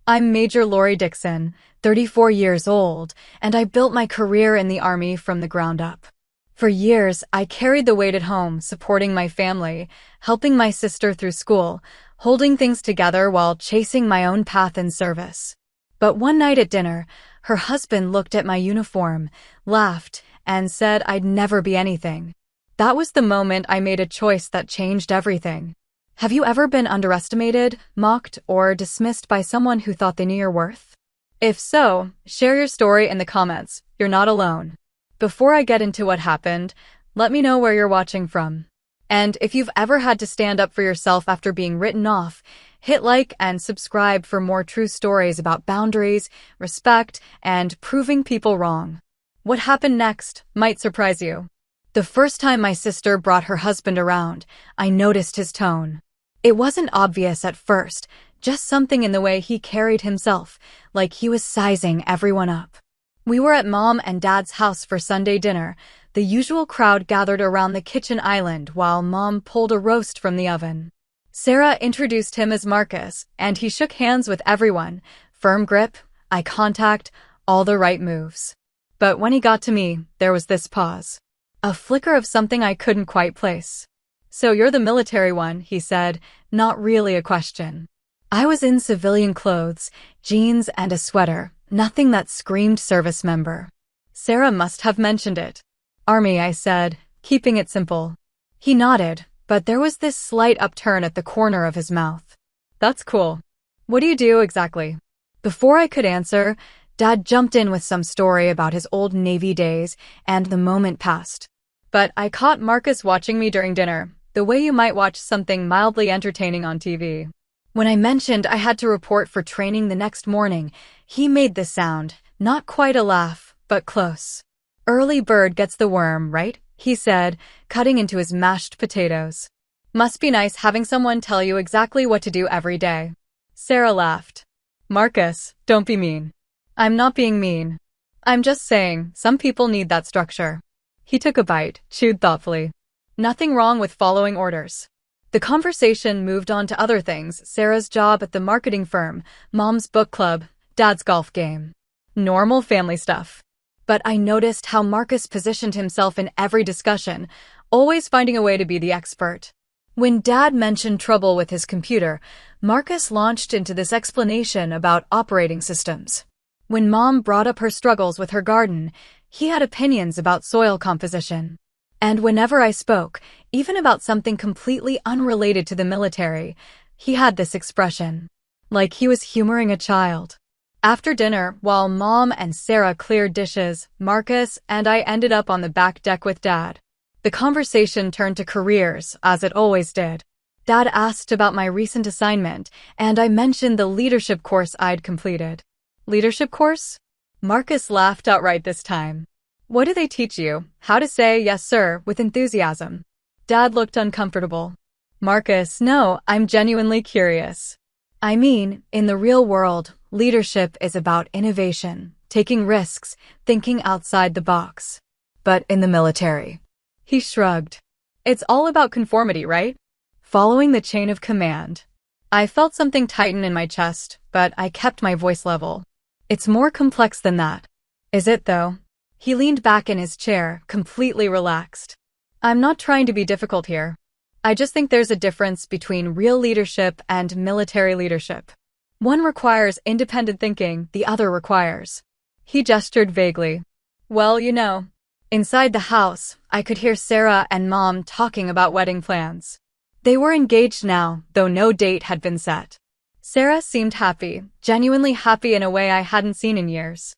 I'm Major Lori Dixon, 34 years old, and I built my career in the Army from the ground up. For years, I carried the weight at home, supporting my family, helping my sister through school, holding things together while chasing my own path in service. But one night at dinner, her husband looked at my uniform, laughed, and said I'd never be anything. That was the moment I made a choice that changed everything. Have you ever been underestimated, mocked, or dismissed by someone who thought they knew your worth? If so, share your story in the comments. You're not alone. Before I get into what happened, let me know where you're watching from. And if you've ever had to stand up for yourself after being written off, hit like and subscribe for more true stories about boundaries, respect, and proving people wrong. What happened next might surprise you. The first time my sister brought her husband around, I noticed his tone. It wasn't obvious at first, just something in the way he carried himself, like he was sizing everyone up. We were at Mom and Dad's house for Sunday dinner. The usual crowd gathered around the kitchen island while Mom pulled a roast from the oven. Sarah introduced him as Marcus, and he shook hands with everyone. Firm grip, eye contact, all the right moves. But when he got to me, there was this pause. A flicker of something I couldn't quite place. "So you're the military one," he said, not really a question. I was in civilian clothes, jeans and a sweater, nothing that screamed service member. Sarah must have mentioned it. "Army," I said, keeping it simple. He nodded, but there was this slight upturn at the corner of his mouth. "That's cool. What do you do exactly?" Before I could answer, Dad jumped in with some story about his old Navy days, and the moment passed. But I caught Marcus watching me during dinner, the way you might watch something mildly entertaining on TV. When I mentioned I had to report for training the next morning, he made this sound, not quite a laugh, but close. "Early bird gets the worm, right?" he said, cutting into his mashed potatoes. "Must be nice having someone tell you exactly what to do every day." Sarah laughed. "Marcus, don't be mean." "I'm not being mean. I'm just saying, some people need that structure." He took a bite, chewed thoughtfully. Nothing wrong with following orders. The conversation moved on to other things: Sarah's job at the marketing firm, Mom's book club, Dad's golf game. Normal family stuff. But I noticed how Marcus positioned himself in every discussion, always finding a way to be the expert. When Dad mentioned trouble with his computer, Marcus launched into this explanation about operating systems. When Mom brought up her struggles with her garden, he had opinions about soil composition. And whenever I spoke, even about something completely unrelated to the military, he had this expression. Like he was humoring a child. After dinner, while Mom and Sarah cleared dishes, Marcus and I ended up on the back deck with Dad. The conversation turned to careers, as it always did. Dad asked about my recent assignment, and I mentioned the leadership course I'd completed. "Leadership course?" Marcus laughed outright this time. "What do they teach you? How to say yes, sir, with enthusiasm?" Dad looked uncomfortable. "Marcus, no, I'm genuinely curious. I mean, in the real world, leadership is about innovation, taking risks, thinking outside the box. But in the military," he shrugged, "it's all about conformity, right? Following the chain of command." I felt something tighten in my chest, but I kept my voice level. "It's more complex than that." "Is it, though?" He leaned back in his chair, completely relaxed. "I'm not trying to be difficult here. I just think there's a difference between real leadership and military leadership. One requires independent thinking, the other requires." He gestured vaguely. "Well, you know." Inside the house, I could hear Sarah and Mom talking about wedding plans. They were engaged now, though no date had been set. Sarah seemed happy, genuinely happy in a way I hadn't seen in years.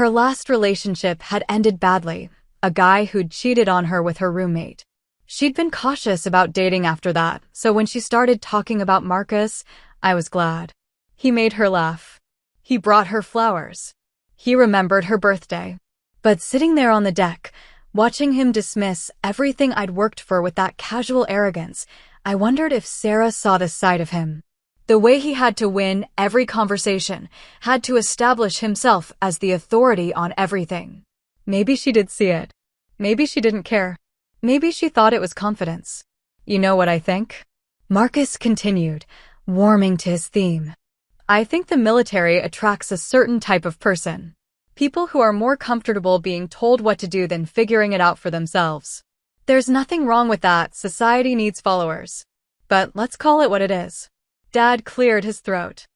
Her last relationship had ended badly, a guy who'd cheated on her with her roommate. She'd been cautious about dating after that, so when she started talking about Marcus, I was glad. He made her laugh. He brought her flowers. He remembered her birthday. But sitting there on the deck, watching him dismiss everything I'd worked for with that casual arrogance, I wondered if Sarah saw this side of him. The way he had to win every conversation, had to establish himself as the authority on everything. Maybe she did see it. Maybe she didn't care. Maybe she thought it was confidence. "You know what I think?" Marcus continued, warming to his theme. I think the military attracts a certain type of person. People who are more comfortable being told what to do than figuring it out for themselves. There's nothing wrong with that, society needs followers. But let's call it what it is. Dad cleared his throat.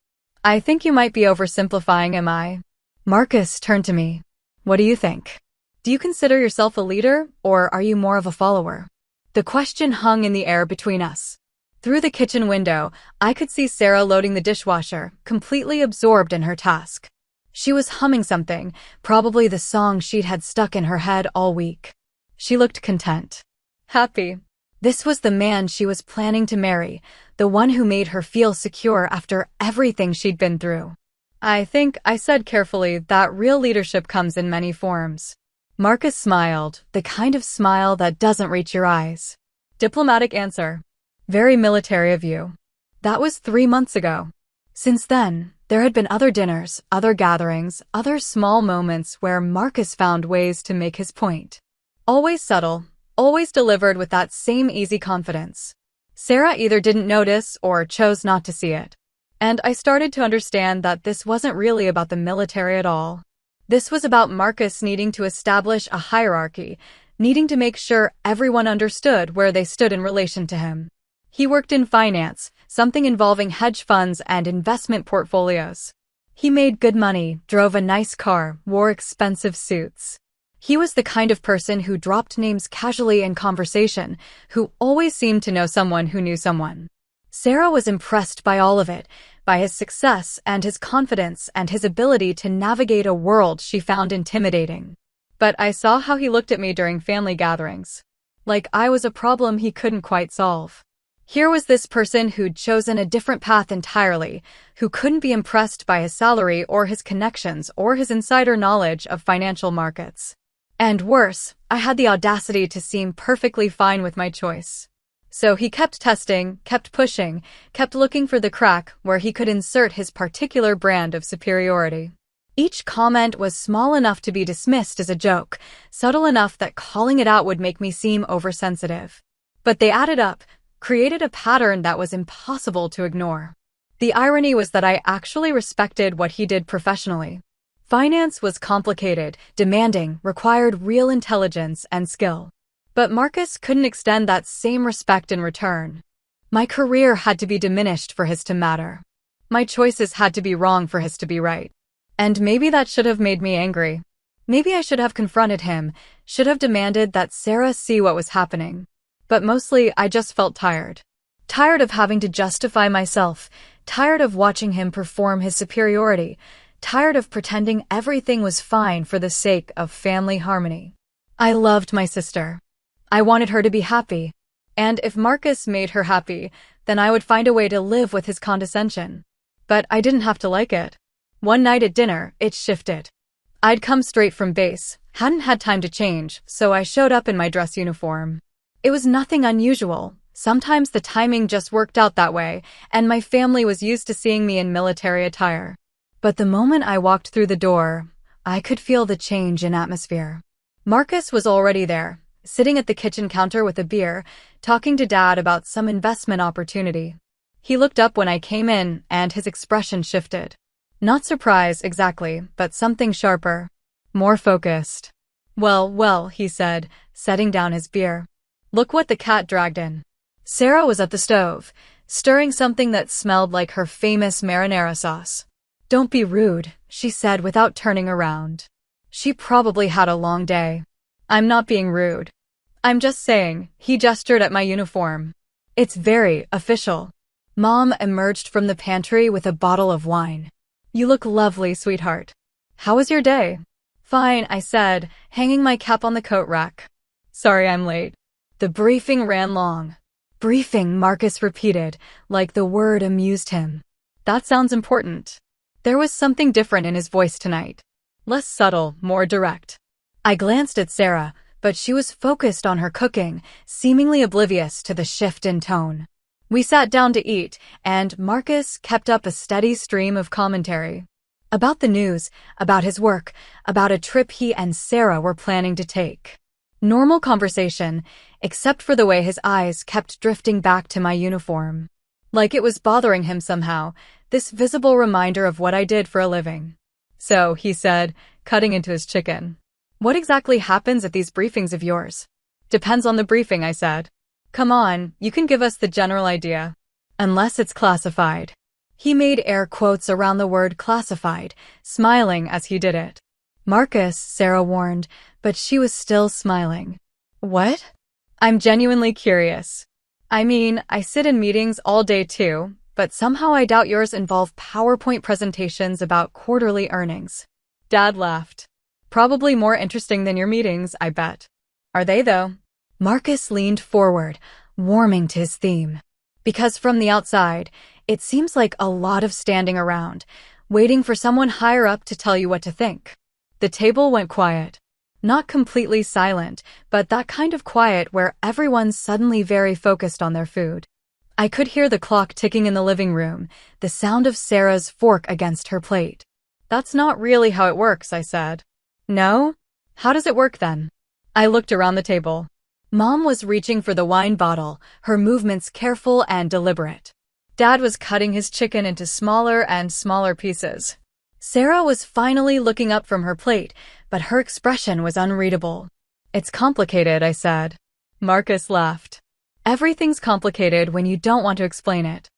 I think you might be oversimplifying, am I? Marcus turned to me. What do you think? Do you consider yourself a leader, or are you more of a follower? The question hung in the air between us. Through the kitchen window, I could see Sarah loading the dishwasher, completely absorbed in her task. She was humming something, probably the song she'd had stuck in her head all week. She looked content. Happy. This was the man she was planning to marry, the one who made her feel secure after everything she'd been through. I think, I said carefully, that real leadership comes in many forms. Marcus smiled, the kind of smile that doesn't reach your eyes. Diplomatic answer. Very military of you. That was 3 months ago. Since then, there had been other dinners, other gatherings, other small moments where Marcus found ways to make his point. Always subtle, always delivered with that same easy confidence. Sarah either didn't notice or chose not to see it. And I started to understand that this wasn't really about the military at all. This was about Marcus needing to establish a hierarchy, needing to make sure everyone understood where they stood in relation to him. He worked in finance, something involving hedge funds and investment portfolios. He made good money, drove a nice car, wore expensive suits. He was the kind of person who dropped names casually in conversation, who always seemed to know someone who knew someone. Sarah was impressed by all of it, by his success and his confidence and his ability to navigate a world she found intimidating. But I saw how he looked at me during family gatherings. Like I was a problem he couldn't quite solve. Here was this person who'd chosen a different path entirely, who couldn't be impressed by his salary or his connections or his insider knowledge of financial markets. And worse, I had the audacity to seem perfectly fine with my choice. So he kept testing, kept pushing, kept looking for the crack where he could insert his particular brand of superiority. Each comment was small enough to be dismissed as a joke, subtle enough that calling it out would make me seem oversensitive. But they added up, created a pattern that was impossible to ignore. The irony was that I actually respected what he did professionally. Finance was complicated, demanding, required real intelligence and skill. But Marcus couldn't extend that same respect in return. My career had to be diminished for his to matter. My choices had to be wrong for his to be right. And maybe that should have made me angry. Maybe I should have confronted him, should have demanded that Sarah see what was happening. But mostly, I just felt tired. Tired of having to justify myself, tired of watching him perform his superiority, tired of pretending everything was fine for the sake of family harmony. I loved my sister. I wanted her to be happy. And if Marcus made her happy, then I would find a way to live with his condescension. But I didn't have to like it. One night at dinner, it shifted. I'd come straight from base, hadn't had time to change, so I showed up in my dress uniform. It was nothing unusual. Sometimes the timing just worked out that way, and my family was used to seeing me in military attire. But the moment I walked through the door, I could feel the change in atmosphere. Marcus was already there, sitting at the kitchen counter with a beer, talking to Dad about some investment opportunity. He looked up when I came in, and his expression shifted. Not surprise, exactly, but something sharper. More focused. Well, he said, setting down his beer. Look what the cat dragged in. Sarah was at the stove, stirring something that smelled like her famous marinara sauce. Don't be rude, she said without turning around. She probably had a long day. I'm not being rude. I'm just saying, he gestured at my uniform. It's very official. Mom emerged from the pantry with a bottle of wine. You look lovely, sweetheart. How was your day? Fine, I said, hanging my cap on the coat rack. Sorry I'm late. The briefing ran long. Briefing, Marcus repeated, like the word amused him. That sounds important. There was something different in his voice tonight. Less subtle, more direct. I glanced at Sarah, but she was focused on her cooking, seemingly oblivious to the shift in tone. We sat down to eat, and Marcus kept up a steady stream of commentary. About the news, about his work, about a trip he and Sarah were planning to take. Normal conversation, except for the way his eyes kept drifting back to my uniform. Like it was bothering him somehow, this visible reminder of what I did for a living. So, he said, cutting into his chicken. What exactly happens at these briefings of yours? Depends on the briefing, I said. Come on, you can give us the general idea. Unless it's classified. He made air quotes around the word classified, smiling as he did it. Marcus, Sarah warned, but she was still smiling. What? I'm genuinely curious. I mean, I sit in meetings all day too, but somehow I doubt yours involve PowerPoint presentations about quarterly earnings. Dad laughed. Probably more interesting than your meetings, I bet. Are they though? Marcus leaned forward, warming to his theme. Because from the outside, it seems like a lot of standing around, waiting for someone higher up to tell you what to think. The table went quiet. Not completely silent, but that kind of quiet where everyone's suddenly very focused on their food. I could hear the clock ticking in the living room, the sound of Sarah's fork against her plate. That's not really how it works, I said. No? How does it work then? I looked around the table. Mom was reaching for the wine bottle, her movements careful and deliberate. Dad was cutting his chicken into smaller and smaller pieces. Sarah was finally looking up from her plate, but her expression was unreadable. It's complicated, I said. Marcus laughed. Everything's complicated when you don't want to explain it.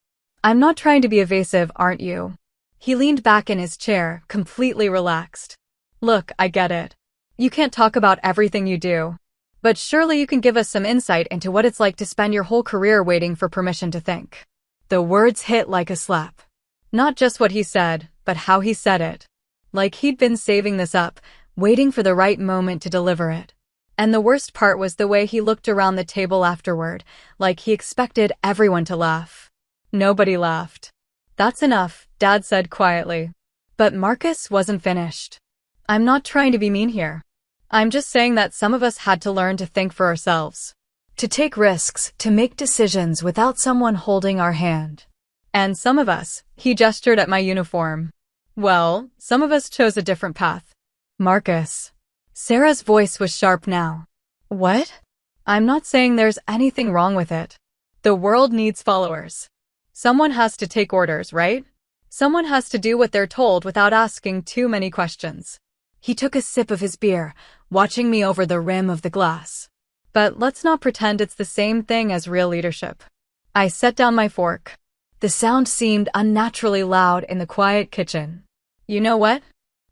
I'm not trying to be evasive, aren't you? He leaned back in his chair, completely relaxed. Look, I get it. You can't talk about everything you do. But surely you can give us some insight into what it's like to spend your whole career waiting for permission to think. The words hit like a slap. Not just what he said, but how he said it. Like he'd been saving this up, waiting for the right moment to deliver it. And the worst part was the way he looked around the table afterward, like he expected everyone to laugh. Nobody laughed. That's enough, Dad said quietly. But Marcus wasn't finished. I'm not trying to be mean here. I'm just saying that some of us had to learn to think for ourselves. To take risks, to make decisions without someone holding our hand. And some of us, he gestured at my uniform. Well, some of us chose a different path. Marcus. Sarah's voice was sharp now. What? I'm not saying there's anything wrong with it. The world needs followers. Someone has to take orders, right? Someone has to do what they're told without asking too many questions. He took a sip of his beer, watching me over the rim of the glass. But let's not pretend it's the same thing as real leadership. I set down my fork. The sound seemed unnaturally loud in the quiet kitchen. You know what?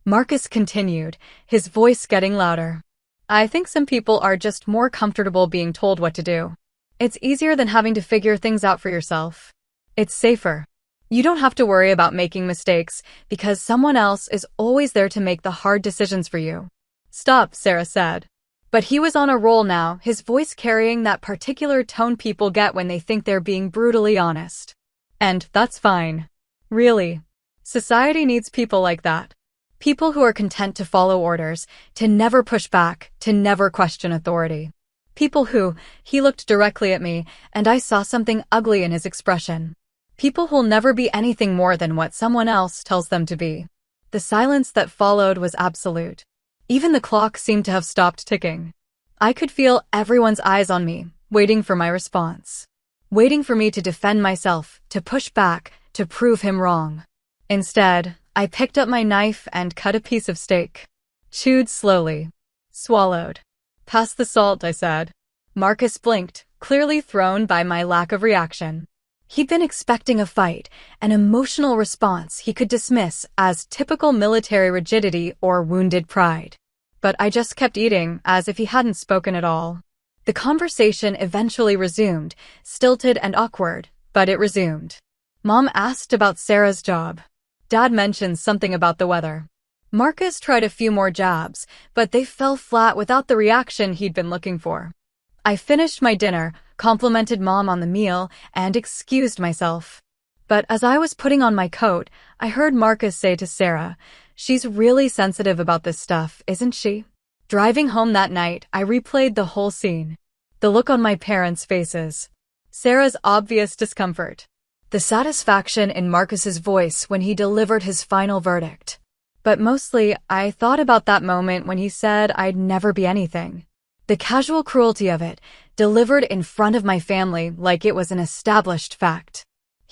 Marcus continued, his voice getting louder. I think some people are just more comfortable being told what to do. It's easier than having to figure things out for yourself. It's safer. You don't have to worry about making mistakes because someone else is always there to make the hard decisions for you. Stop, Sarah said. But he was on a roll now, his voice carrying that particular tone people get when they think they're being brutally honest. And that's fine. Really. Society needs people like that. People who are content to follow orders, to never push back, to never question authority. People who, he looked directly at me, and I saw something ugly in his expression. People who'll never be anything more than what someone else tells them to be. The silence that followed was absolute. Even the clock seemed to have stopped ticking. I could feel everyone's eyes on me, waiting for my response. Waiting for me to defend myself, to push back, to prove him wrong. Instead, I picked up my knife and cut a piece of steak. Chewed slowly. Swallowed. Pass the salt, I said. Marcus blinked, clearly thrown by my lack of reaction. He'd been expecting a fight, an emotional response he could dismiss as typical military rigidity or wounded pride. But I just kept eating, as if he hadn't spoken at all. The conversation eventually resumed, stilted and awkward, but it resumed. Mom asked about Sarah's job. Dad mentioned something about the weather. Marcus tried a few more jabs, but they fell flat without the reaction he'd been looking for. I finished my dinner, complimented Mom on the meal, and excused myself. But as I was putting on my coat, I heard Marcus say to Sarah, "She's really sensitive about this stuff, isn't she?" Driving home that night, I replayed the whole scene. The look on my parents' faces. Sarah's obvious discomfort. The satisfaction in Marcus's voice when he delivered his final verdict. But mostly, I thought about that moment when he said I'd never be anything. The casual cruelty of it, delivered in front of my family like it was an established fact.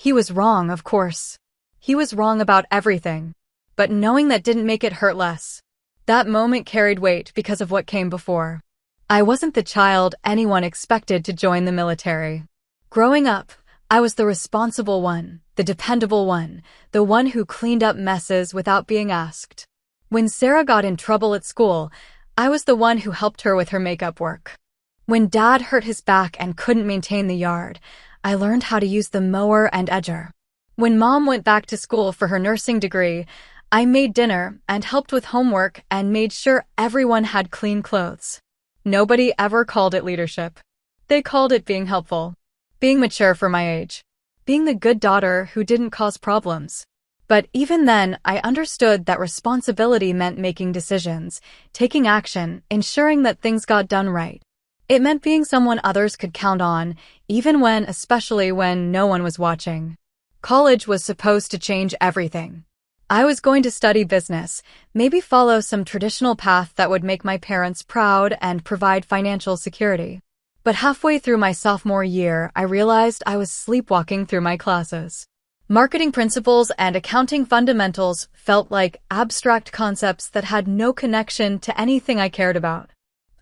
He was wrong, of course. He was wrong about everything. But knowing that didn't make it hurt less. That moment carried weight because of what came before. I wasn't the child anyone expected to join the military. Growing up, I was the responsible one, the dependable one, the one who cleaned up messes without being asked. When Sarah got in trouble at school, I was the one who helped her with her makeup work. When Dad hurt his back and couldn't maintain the yard, I learned how to use the mower and edger. When Mom went back to school for her nursing degree, I made dinner and helped with homework and made sure everyone had clean clothes. Nobody ever called it leadership. They called it being helpful, being mature for my age, being the good daughter who didn't cause problems. But even then, I understood that responsibility meant making decisions, taking action, ensuring that things got done right. It meant being someone others could count on, especially when no one was watching. College was supposed to change everything. I was going to study business, maybe follow some traditional path that would make my parents proud and provide financial security. But halfway through my sophomore year, I realized I was sleepwalking through my classes. Marketing principles and accounting fundamentals felt like abstract concepts that had no connection to anything I cared about.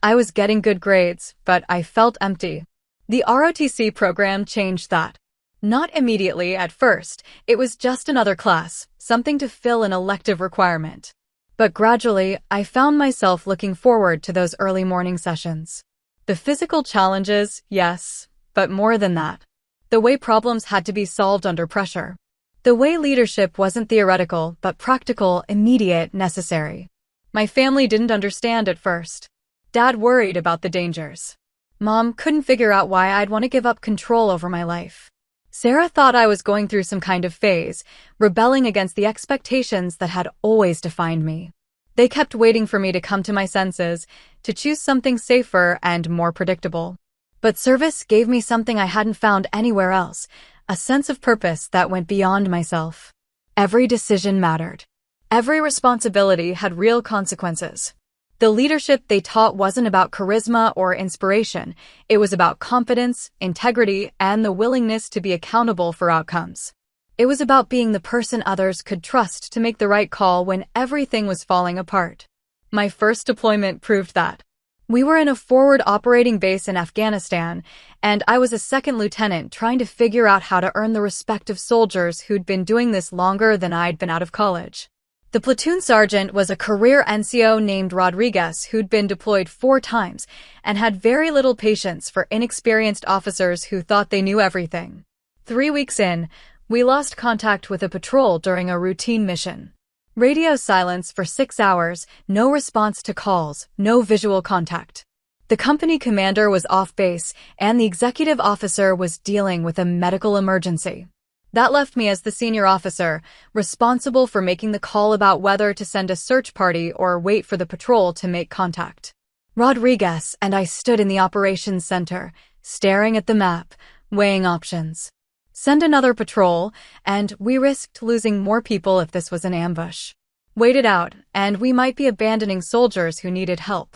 I was getting good grades, but I felt empty. The ROTC program changed that. Not immediately at first, it was just another class, something to fill an elective requirement. But gradually, I found myself looking forward to those early morning sessions. The physical challenges, yes, but more than that. The way problems had to be solved under pressure. The way leadership wasn't theoretical, but practical, immediate, necessary. My family didn't understand at first. Dad worried about the dangers. Mom couldn't figure out why I'd want to give up control over my life. Sarah thought I was going through some kind of phase, rebelling against the expectations that had always defined me. They kept waiting for me to come to my senses, to choose something safer and more predictable. But service gave me something I hadn't found anywhere else, a sense of purpose that went beyond myself. Every decision mattered. Every responsibility had real consequences. The leadership they taught wasn't about charisma or inspiration. It was about confidence, integrity, and the willingness to be accountable for outcomes. It was about being the person others could trust to make the right call when everything was falling apart. My first deployment proved that. We were in a forward operating base in Afghanistan, and I was a second lieutenant trying to figure out how to earn the respect of soldiers who'd been doing this longer than I'd been out of college. The platoon sergeant was a career NCO named Rodriguez who'd been deployed 4 times and had very little patience for inexperienced officers who thought they knew everything. 3 weeks in, we lost contact with a patrol during a routine mission. Radio silence for 6 hours, no response to calls, no visual contact. The company commander was off base, and the executive officer was dealing with a medical emergency. That left me as the senior officer, responsible for making the call about whether to send a search party or wait for the patrol to make contact. Rodriguez and I stood in the operations center, staring at the map, weighing options. Send another patrol, and we risked losing more people if this was an ambush. Wait it out, and we might be abandoning soldiers who needed help.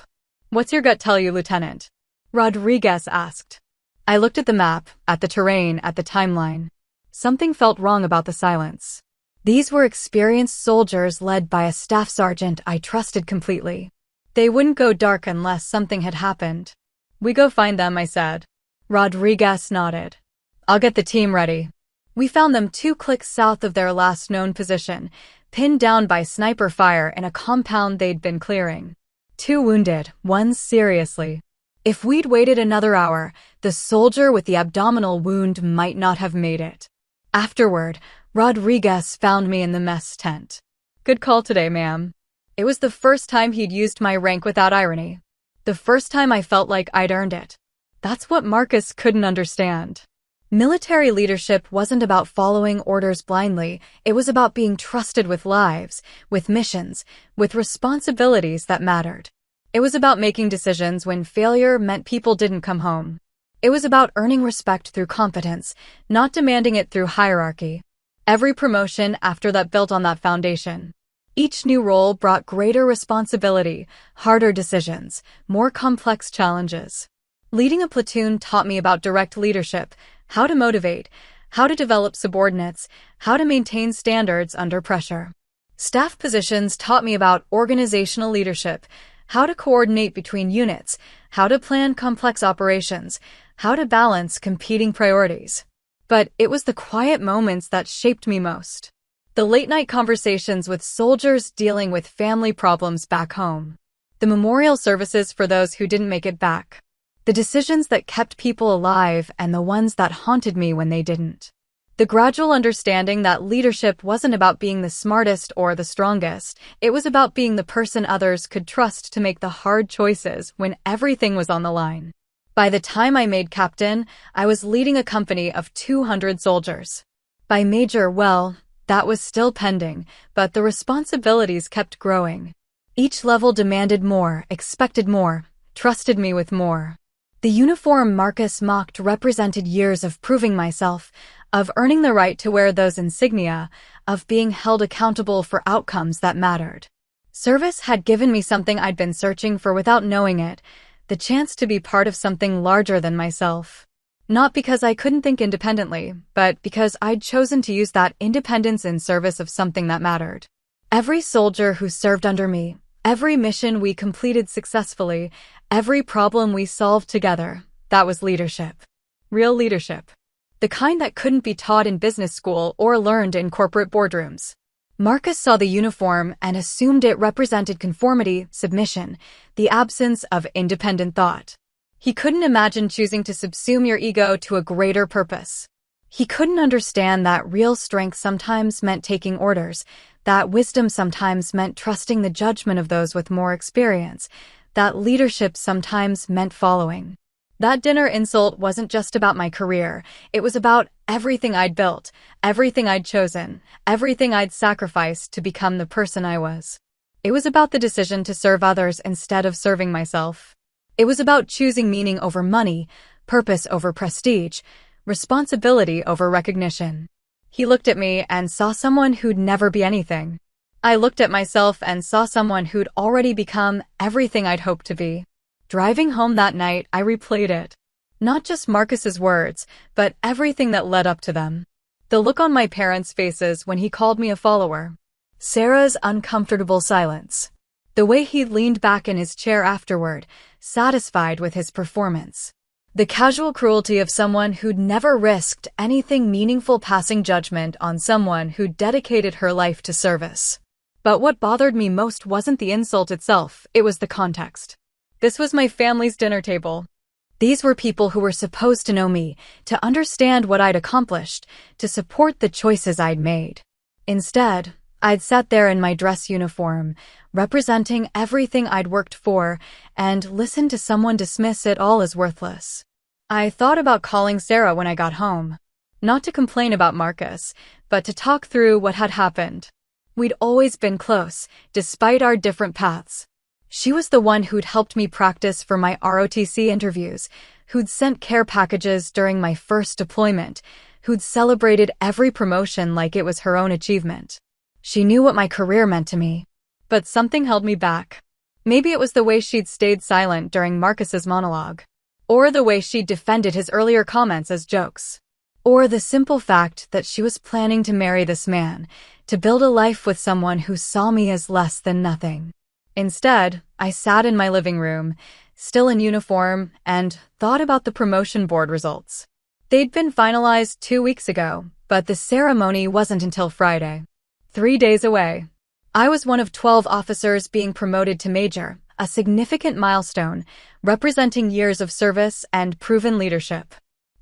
What's your gut tell you, Lieutenant? Rodriguez asked. I looked at the map, at the terrain, at the timeline. Something felt wrong about the silence. These were experienced soldiers led by a staff sergeant I trusted completely. They wouldn't go dark unless something had happened. We go find them, I said. Rodriguez nodded. I'll get the team ready. We found them 2 clicks south of their last known position, pinned down by sniper fire in a compound they'd been clearing. 2 wounded, 1 seriously. If we'd waited another hour, the soldier with the abdominal wound might not have made it. Afterward, Rodriguez found me in the mess tent. Good call today, ma'am. It was the first time he'd used my rank without irony. The first time I felt like I'd earned it. That's what Marcus couldn't understand. Military leadership wasn't about following orders blindly. It was about being trusted with lives, with missions, with responsibilities that mattered. It was about making decisions when failure meant people didn't come home. It was about earning respect through competence, not demanding it through hierarchy. Every promotion after that built on that foundation. Each new role brought greater responsibility, harder decisions, more complex challenges. Leading a platoon taught me about direct leadership, how to motivate, how to develop subordinates, how to maintain standards under pressure. Staff positions taught me about organizational leadership, how to coordinate between units, how to plan complex operations, how to balance competing priorities. But it was the quiet moments that shaped me most. The late-night conversations with soldiers dealing with family problems back home. The memorial services for those who didn't make it back. The decisions that kept people alive and the ones that haunted me when they didn't. The gradual understanding that leadership wasn't about being the smartest or the strongest, it was about being the person others could trust to make the hard choices when everything was on the line. By the time I made captain, I was leading a company of 200 soldiers. By major, well, that was still pending, but the responsibilities kept growing. Each level demanded more, expected more, trusted me with more. The uniform Marcus mocked represented years of proving myself, of earning the right to wear those insignia, of being held accountable for outcomes that mattered. Service had given me something I'd been searching for without knowing it, the chance to be part of something larger than myself. Not because I couldn't think independently, but because I'd chosen to use that independence in service of something that mattered. Every soldier who served under me, every mission we completed successfully, every problem we solved together, that was leadership. Real leadership. The kind that couldn't be taught in business school or learned in corporate boardrooms. Marcus saw the uniform and assumed it represented conformity, submission, the absence of independent thought. He couldn't imagine choosing to subsume your ego to a greater purpose. He couldn't understand that real strength sometimes meant taking orders, that wisdom sometimes meant trusting the judgment of those with more experience, that leadership sometimes meant following. That dinner insult wasn't just about my career, it was about everything I'd built, everything I'd chosen, everything I'd sacrificed to become the person I was. It was about the decision to serve others instead of serving myself. It was about choosing meaning over money, purpose over prestige, responsibility over recognition. He looked at me and saw someone who'd never be anything. I looked at myself and saw someone who'd already become everything I'd hoped to be. Driving home that night, I replayed it. Not just Marcus's words, but everything that led up to them. The look on my parents' faces when he called me a follower. Sarah's uncomfortable silence. The way he leaned back in his chair afterward, satisfied with his performance. The casual cruelty of someone who'd never risked anything meaningful, passing judgment on someone who'd dedicated her life to service. But what bothered me most wasn't the insult itself, it was the context. This was my family's dinner table. These were people who were supposed to know me, to understand what I'd accomplished, to support the choices I'd made. Instead, I'd sat there in my dress uniform, representing everything I'd worked for, and listened to someone dismiss it all as worthless. I thought about calling Sarah when I got home. Not to complain about Marcus, but to talk through what had happened. We'd always been close, despite our different paths. She was the one who'd helped me practice for my ROTC interviews, who'd sent care packages during my first deployment, who'd celebrated every promotion like it was her own achievement. She knew what my career meant to me. But something held me back. Maybe it was the way she'd stayed silent during Marcus's monologue. Or the way she'd defended his earlier comments as jokes. Or the simple fact that she was planning to marry this man, to build a life with someone who saw me as less than nothing. Instead, I sat in my living room, still in uniform, and thought about the promotion board results. They'd been finalized 2 weeks ago, but the ceremony wasn't until Friday. 3 days away. I was one of 12 officers being promoted to major, a significant milestone, representing years of service and proven leadership.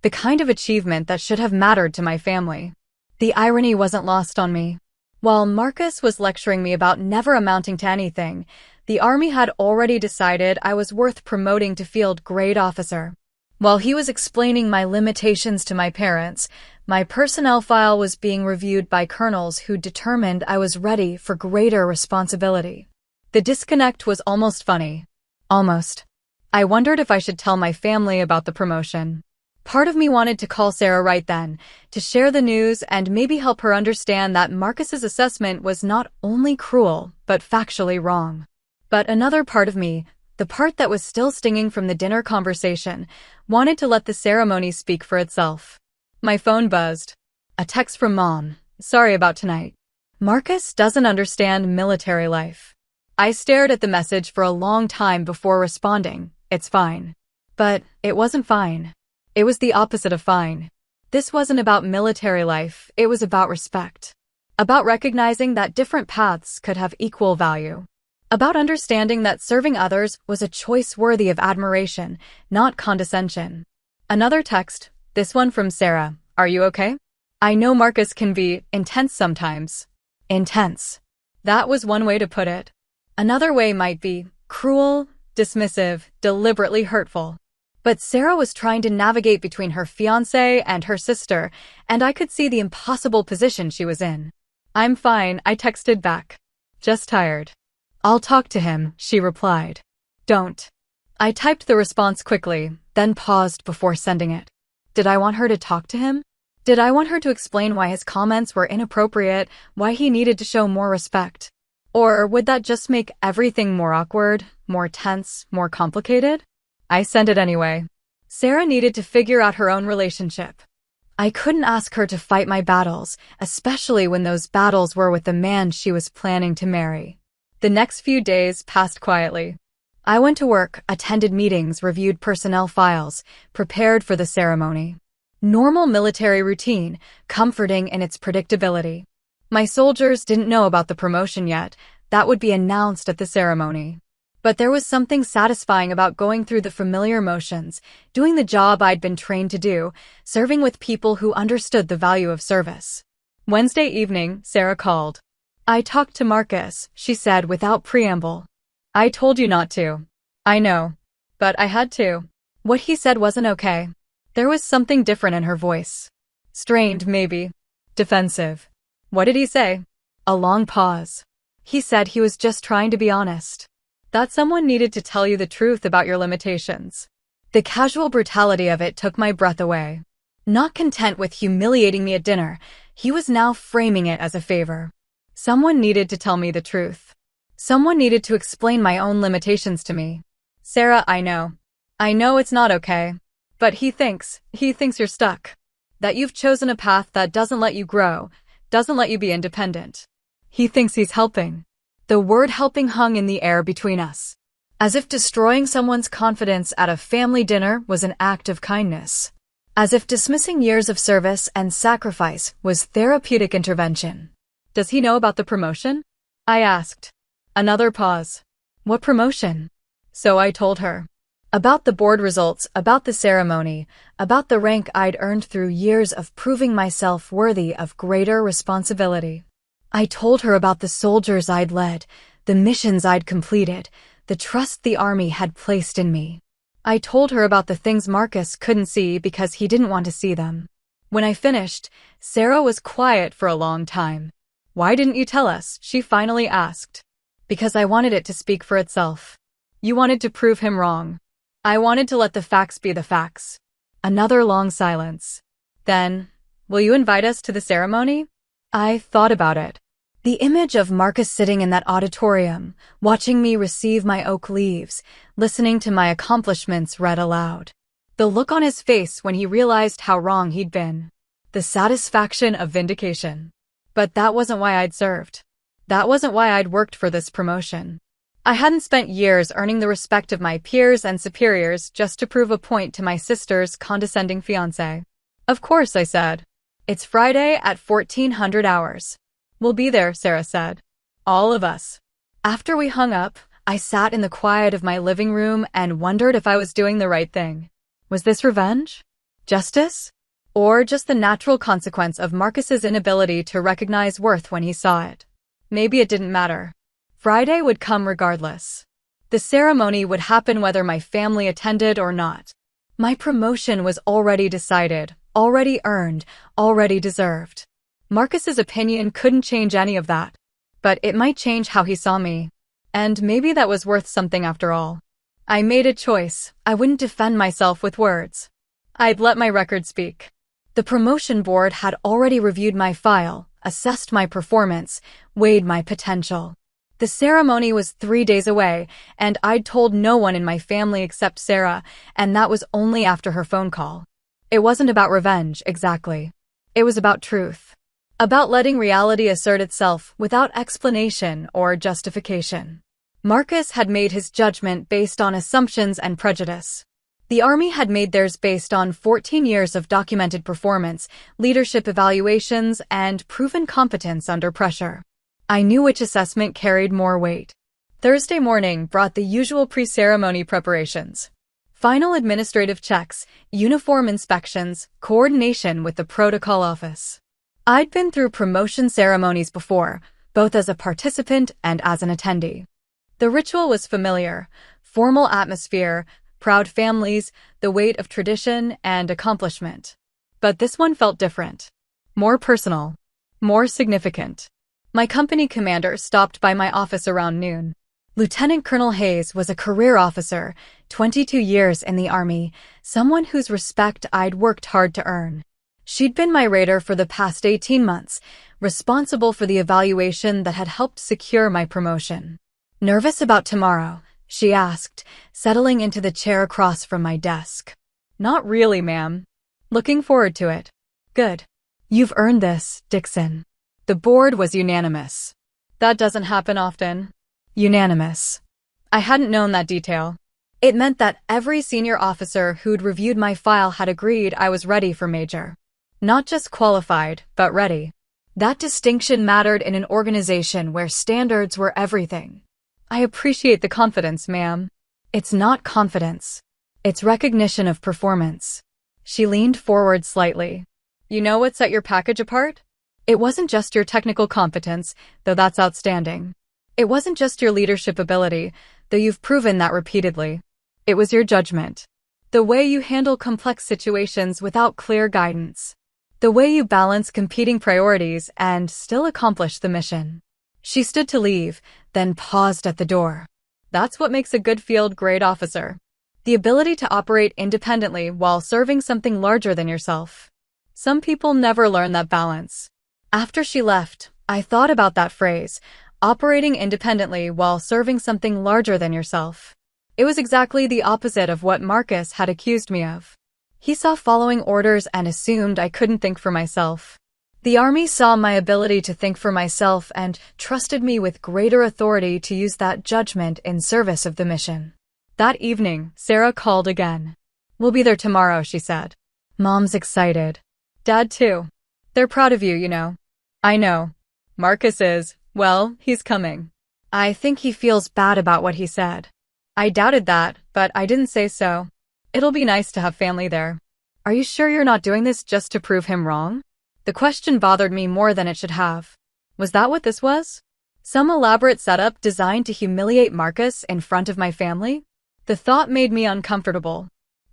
The kind of achievement that should have mattered to my family. The irony wasn't lost on me. While Marcus was lecturing me about never amounting to anything, the Army had already decided I was worth promoting to field grade officer. While he was explaining my limitations to my parents, my personnel file was being reviewed by colonels who determined I was ready for greater responsibility. The disconnect was almost funny. Almost. I wondered if I should tell my family about the promotion. Part of me wanted to call Sarah right then, to share the news and maybe help her understand that Marcus's assessment was not only cruel, but factually wrong. But another part of me, the part that was still stinging from the dinner conversation, wanted to let the ceremony speak for itself. My phone buzzed. A text from Mom. Sorry about tonight. Marcus doesn't understand military life. I stared at the message for a long time before responding. It's fine. But it wasn't fine. It was the opposite of fine. This wasn't about military life, it was about respect. About recognizing that different paths could have equal value. About understanding that serving others was a choice worthy of admiration, not condescension. Another text, this one from Sarah. Are you okay? I know Marcus can be intense sometimes. Intense. That was one way to put it. Another way might be cruel, dismissive, deliberately hurtful. But Sarah was trying to navigate between her fiancé and her sister, and I could see the impossible position she was in. I'm fine, I texted back. Just tired. I'll talk to him, she replied. Don't. I typed the response quickly, then paused before sending it. Did I want her to talk to him? Did I want her to explain why his comments were inappropriate, why he needed to show more respect? Or would that just make everything more awkward, more tense, more complicated? I sent it anyway. Sarah needed to figure out her own relationship. I couldn't ask her to fight my battles, especially when those battles were with the man she was planning to marry. The next few days passed quietly. I went to work, attended meetings, reviewed personnel files, prepared for the ceremony. Normal military routine, comforting in its predictability. My soldiers didn't know about the promotion yet. That would be announced at the ceremony. But there was something satisfying about going through the familiar motions, doing the job I'd been trained to do, serving with people who understood the value of service. Wednesday evening, Sarah called. I talked to Marcus, she said without preamble. I told you not to. I know. But I had to. What he said wasn't okay. There was something different in her voice. Strained, maybe. Defensive. What did he say? A long pause. He said he was just trying to be honest. That someone needed to tell you the truth about your limitations. The casual brutality of it took my breath away. Not content with humiliating me at dinner, he was now framing it as a favor. Someone needed to tell me the truth. Someone needed to explain my own limitations to me. Sarah, I know. I know it's not okay. But he thinks you're stuck. That you've chosen a path that doesn't let you grow, doesn't let you be independent. He thinks he's helping. The word helping hung in the air between us. As if destroying someone's confidence at a family dinner was an act of kindness. As if dismissing years of service and sacrifice was therapeutic intervention. Does he know about the promotion? I asked. Another pause. What promotion? So I told her. About the board results, about the ceremony, about the rank I'd earned through years of proving myself worthy of greater responsibility. I told her about the soldiers I'd led, the missions I'd completed, the trust the Army had placed in me. I told her about the things Marcus couldn't see because he didn't want to see them. When I finished, Sarah was quiet for a long time. Why didn't you tell us? She finally asked. Because I wanted it to speak for itself. You wanted to prove him wrong. I wanted to let the facts be the facts. Another long silence. Then, will you invite us to the ceremony? I thought about it. The image of Marcus sitting in that auditorium, watching me receive my oak leaves, listening to my accomplishments read aloud. The look on his face when he realized how wrong he'd been. The satisfaction of vindication. But that wasn't why I'd served. That wasn't why I'd worked for this promotion. I hadn't spent years earning the respect of my peers and superiors just to prove a point to my sister's condescending fiancé. Of course, I said. It's Friday at 1400 hours. We'll be there, Sarah said. All of us. After we hung up, I sat in the quiet of my living room and wondered if I was doing the right thing. Was this revenge? Justice? Or just the natural consequence of Marcus's inability to recognize worth when he saw it? Maybe it didn't matter. Friday would come regardless. The ceremony would happen whether my family attended or not. My promotion was already decided, already earned, already deserved. Marcus's opinion couldn't change any of that. But it might change how he saw me. And maybe that was worth something after all. I made a choice. I wouldn't defend myself with words. I'd let my record speak. The promotion board had already reviewed my file, assessed my performance, weighed my potential. The ceremony was 3 days away, and I'd told no one in my family except Sarah, and that was only after her phone call. It wasn't about revenge, exactly. It was about truth. About letting reality assert itself without explanation or justification. Marcus had made his judgment based on assumptions and prejudice. The Army had made theirs based on 14 years of documented performance, leadership evaluations, and proven competence under pressure. I knew which assessment carried more weight. Thursday morning brought the usual pre-ceremony preparations. Final administrative checks, uniform inspections, coordination with the protocol office. I'd been through promotion ceremonies before, both as a participant and as an attendee. The ritual was familiar, formal atmosphere, proud families, the weight of tradition and accomplishment. But this one felt different. More personal. More significant. My company commander stopped by my office around noon. Lieutenant Colonel Hayes was a career officer, 22 years in the Army, someone whose respect I'd worked hard to earn. She'd been my raider for the past 18 months, responsible for the evaluation that had helped secure my promotion. Nervous about tomorrow? She asked, settling into the chair across from my desk. Not really, ma'am. Looking forward to it. Good. You've earned this, Dixon. The board was unanimous. That doesn't happen often. Unanimous. I hadn't known that detail. It meant that every senior officer who'd reviewed my file had agreed I was ready for Major. Not just qualified, but ready. That distinction mattered in an organization where standards were everything. I appreciate the confidence, ma'am. It's not confidence. It's recognition of performance. She leaned forward slightly. You know what set your package apart? It wasn't just your technical competence, though that's outstanding. It wasn't just your leadership ability, though you've proven that repeatedly. It was your judgment. The way you handle complex situations without clear guidance. The way you balance competing priorities and still accomplish the mission. She stood to leave, then paused at the door. That's what makes a good field grade officer. The ability to operate independently while serving something larger than yourself. Some people never learn that balance. After she left, I thought about that phrase, operating independently while serving something larger than yourself. It was exactly the opposite of what Marcus had accused me of. He saw following orders and assumed I couldn't think for myself. The Army saw my ability to think for myself and trusted me with greater authority to use that judgment in service of the mission. That evening, Sarah called again. We'll be there tomorrow, she said. Mom's excited. Dad too. They're proud of you, you know. I know. Marcus is. Well, he's coming. I think he feels bad about what he said. I doubted that, but I didn't say so. It'll be nice to have family there. Are you sure you're not doing this just to prove him wrong? The question bothered me more than it should have. Was that what this was? Some elaborate setup designed to humiliate Marcus in front of my family? The thought made me uncomfortable.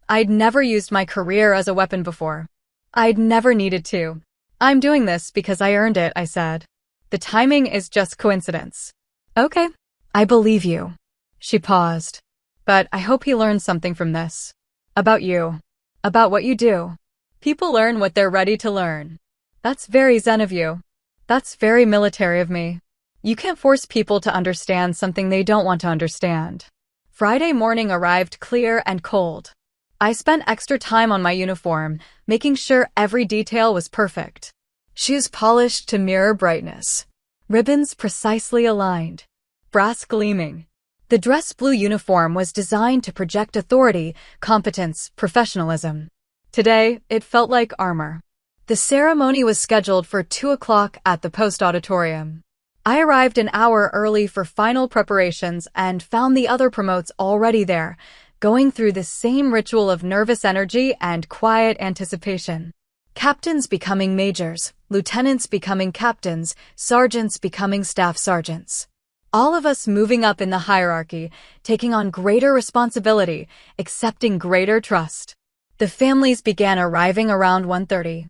I'd never used my career as a weapon before. I'd never needed to. I'm doing this because I earned it, I said. The timing is just coincidence. Okay. I believe you. She paused. But I hope he learns something from this. About you. About what you do. People learn what they're ready to learn. That's very zen of you. That's very military of me. You can't force people to understand something they don't want to understand. Friday morning arrived clear and cold. I spent extra time on my uniform, making sure every detail was perfect. Shoes polished to mirror brightness. Ribbons precisely aligned. Brass gleaming. The dress blue uniform was designed to project authority, competence, professionalism. Today, it felt like armor. The ceremony was scheduled for 2 o'clock at the post auditorium. I arrived an hour early for final preparations and found the other promotes already there, going through the same ritual of nervous energy and quiet anticipation. Captains becoming majors, lieutenants becoming captains, sergeants becoming staff sergeants. All of us moving up in the hierarchy, taking on greater responsibility, accepting greater trust. The families began arriving around 1:30.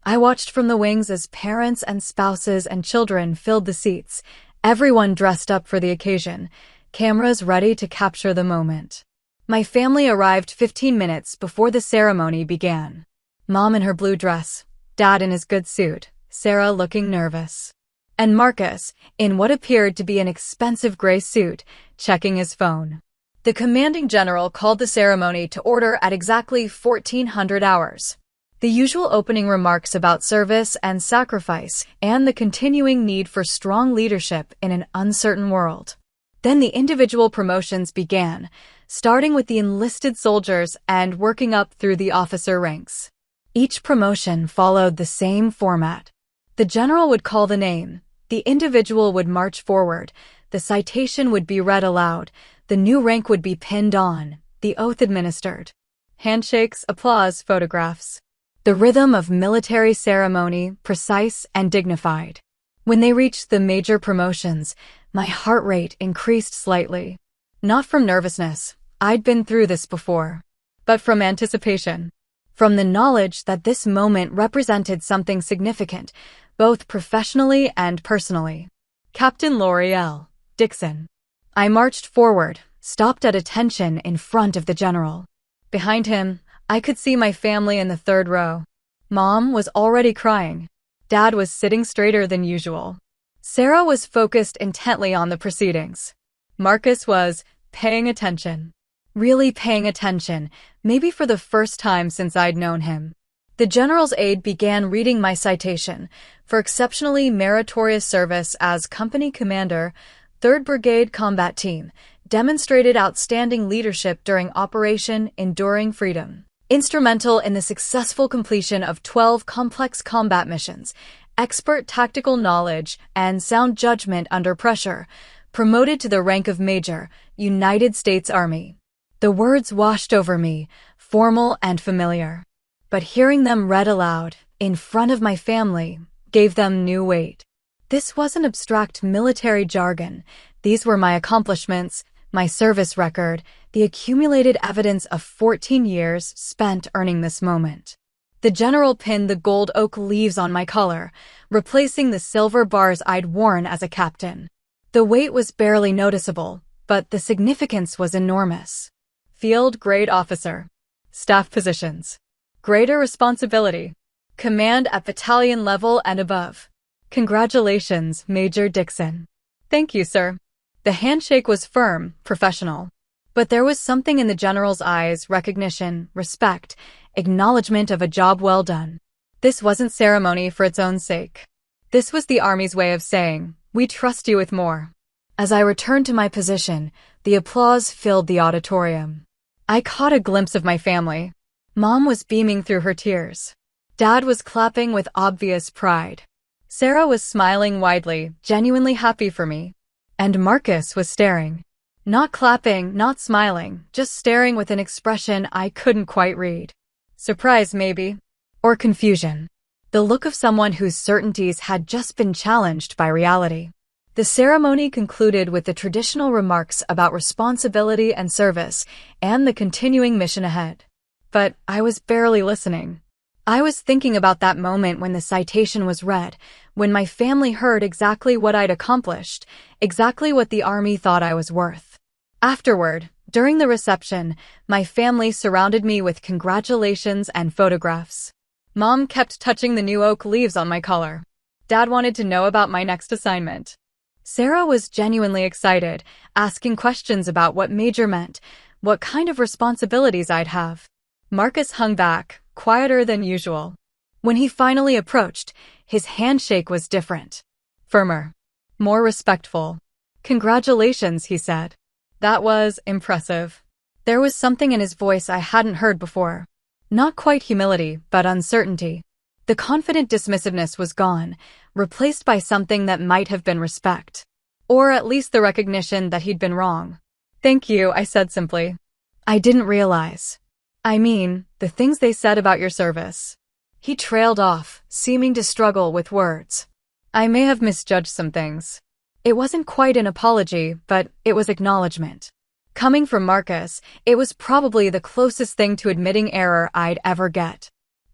I watched from the wings as parents and spouses and children filled the seats, everyone dressed up for the occasion, cameras ready to capture the moment. My family arrived 15 minutes before the ceremony began. Mom in her blue dress, Dad in his good suit, Sarah looking nervous. And Marcus, in what appeared to be an expensive gray suit, checking his phone. The commanding general called the ceremony to order at exactly 1400 hours. The usual opening remarks about service and sacrifice, and the continuing need for strong leadership in an uncertain world. Then the individual promotions began, starting with the enlisted soldiers and working up through the officer ranks. Each promotion followed the same format. The general would call the name, the individual would march forward, the citation would be read aloud, the new rank would be pinned on, the oath administered. Handshakes, applause, photographs. The rhythm of military ceremony, precise and dignified. When they reached the major promotions, my heart rate increased slightly. Not from nervousness, I'd been through this before, but from anticipation. From the knowledge that this moment represented something significant, both professionally and personally. Captain L'Oreal, Dixon. I marched forward, stopped at attention in front of the general. Behind him, I could see my family in the third row. Mom was already crying. Dad was sitting straighter than usual. Sarah was focused intently on the proceedings. Marcus was paying attention. Really paying attention, maybe for the first time since I'd known him. The general's aide began reading my citation for exceptionally meritorious service as company commander, 3rd Brigade Combat Team, demonstrated outstanding leadership during Operation Enduring Freedom. Instrumental in the successful completion of 12 complex combat missions, expert tactical knowledge and sound judgment under pressure, promoted to the rank of Major, United States Army. The words washed over me, formal and familiar. But hearing them read aloud, in front of my family, gave them new weight. This wasn't abstract military jargon. These were my accomplishments, my service record, the accumulated evidence of 14 years spent earning this moment. The general pinned the gold oak leaves on my collar, replacing the silver bars I'd worn as a captain. The weight was barely noticeable, but the significance was enormous. Field Grade Officer. Staff positions. Greater responsibility. Command at battalion level and above. Congratulations, Major Dixon. Thank you, sir. The handshake was firm, professional. But there was something in the general's eyes, recognition, respect, acknowledgement of a job well done. This wasn't ceremony for its own sake. This was the Army's way of saying, we trust you with more. As I returned to my position, the applause filled the auditorium. I caught a glimpse of my family. Mom was beaming through her tears. Dad was clapping with obvious pride. Sarah was smiling widely, genuinely happy for me. And Marcus was staring. Not clapping, not smiling, just staring with an expression I couldn't quite read. Surprise, maybe. Or confusion. The look of someone whose certainties had just been challenged by reality. The ceremony concluded with the traditional remarks about responsibility and service, and the continuing mission ahead. But I was barely listening. I was thinking about that moment when the citation was read, when my family heard exactly what I'd accomplished, exactly what the Army thought I was worth. Afterward, during the reception, my family surrounded me with congratulations and photographs. Mom kept touching the new oak leaves on my collar. Dad wanted to know about my next assignment. Sarah was genuinely excited, asking questions about what major meant, what kind of responsibilities I'd have. Marcus hung back, quieter than usual. When he finally approached, his handshake was different. Firmer. More respectful. Congratulations, he said. That was impressive. There was something in his voice I hadn't heard before. Not quite humility, but uncertainty. The confident dismissiveness was gone, replaced by something that might have been respect. Or at least the recognition that he'd been wrong. Thank you, I said simply. I didn't realize. I mean, the things they said about your service. He trailed off, seeming to struggle with words. I may have misjudged some things. It wasn't quite an apology, but it was acknowledgement. Coming from Marcus, it was probably the closest thing to admitting error I'd ever get.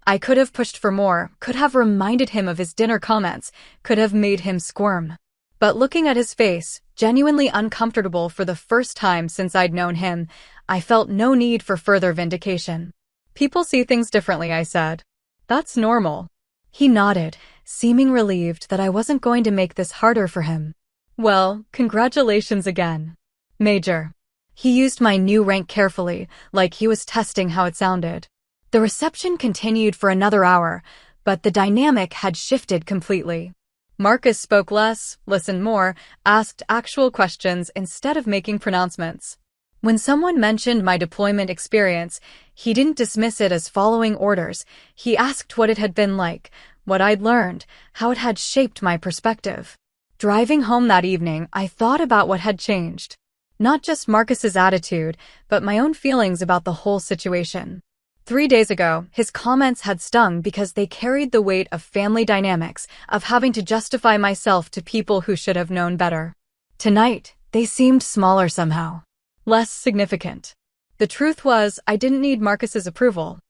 I could have pushed for more, could have reminded him of his dinner comments, could have made him squirm. But looking at his face, genuinely uncomfortable for the first time since I'd known him, I felt no need for further vindication. People see things differently, I said. That's normal. He nodded, seeming relieved that I wasn't going to make this harder for him. Well, congratulations again, Major. He used my new rank carefully, like he was testing how it sounded. The reception continued for another hour, but the dynamic had shifted completely. Marcus spoke less, listened more, asked actual questions instead of making pronouncements. When someone mentioned my deployment experience, he didn't dismiss it as following orders. He asked what it had been like, what I'd learned, how it had shaped my perspective. Driving home that evening, I thought about what had changed. Not just Marcus's attitude, but my own feelings about the whole situation. 3 days ago, his comments had stung because they carried the weight of family dynamics, of having to justify myself to people who should have known better. Tonight, they seemed smaller somehow. Less significant. The truth was, I didn't need Marcus's approval.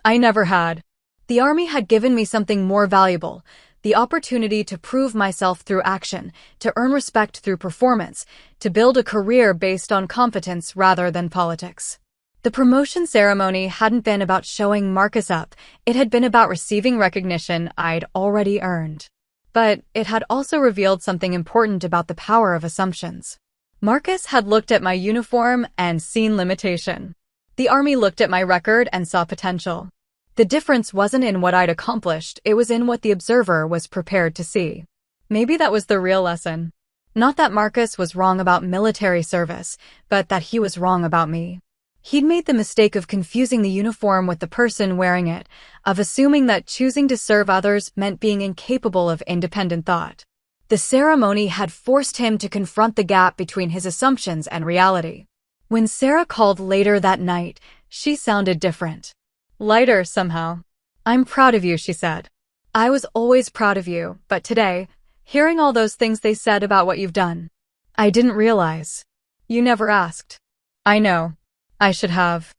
I never had. The Army had given me something more valuable, the opportunity to prove myself through action, to earn respect through performance, to build a career based on competence rather than politics. The promotion ceremony hadn't been about showing Marcus up, it had been about receiving recognition I'd already earned. But it had also revealed something important about the power of assumptions. Marcus had looked at my uniform and seen limitation. The Army looked at my record and saw potential. The difference wasn't in what I'd accomplished, it was in what the observer was prepared to see. Maybe that was the real lesson. Not that Marcus was wrong about military service, but that he was wrong about me. He'd made the mistake of confusing the uniform with the person wearing it, of assuming that choosing to serve others meant being incapable of independent thought. The ceremony had forced him to confront the gap between his assumptions and reality. When Sarah called later that night, she sounded different. Lighter, somehow. "I'm proud of you," she said. "I was always proud of you, but today, hearing all those things they said about what you've done, I didn't realize. You never asked." "I know. I should have.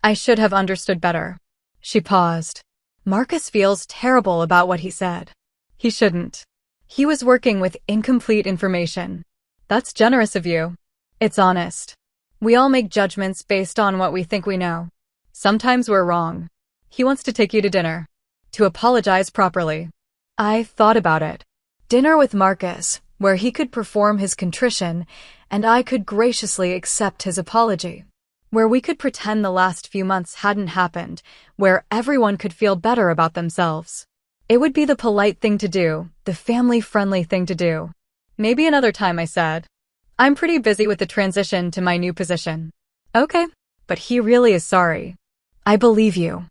I should have understood better." She paused. Marcus feels terrible about what he said. He shouldn't. He was working with incomplete information. That's generous of you. It's honest. We all make judgments based on what we think we know. Sometimes we're wrong. He wants to take you to dinner. To apologize properly. I thought about it. Dinner with Marcus, where he could perform his contrition, and I could graciously accept his apology. Where we could pretend the last few months hadn't happened, where everyone could feel better about themselves. It would be the polite thing to do, the family-friendly thing to do. Maybe another time, I said. I'm pretty busy with the transition to my new position. Okay, but he really is sorry. I believe you.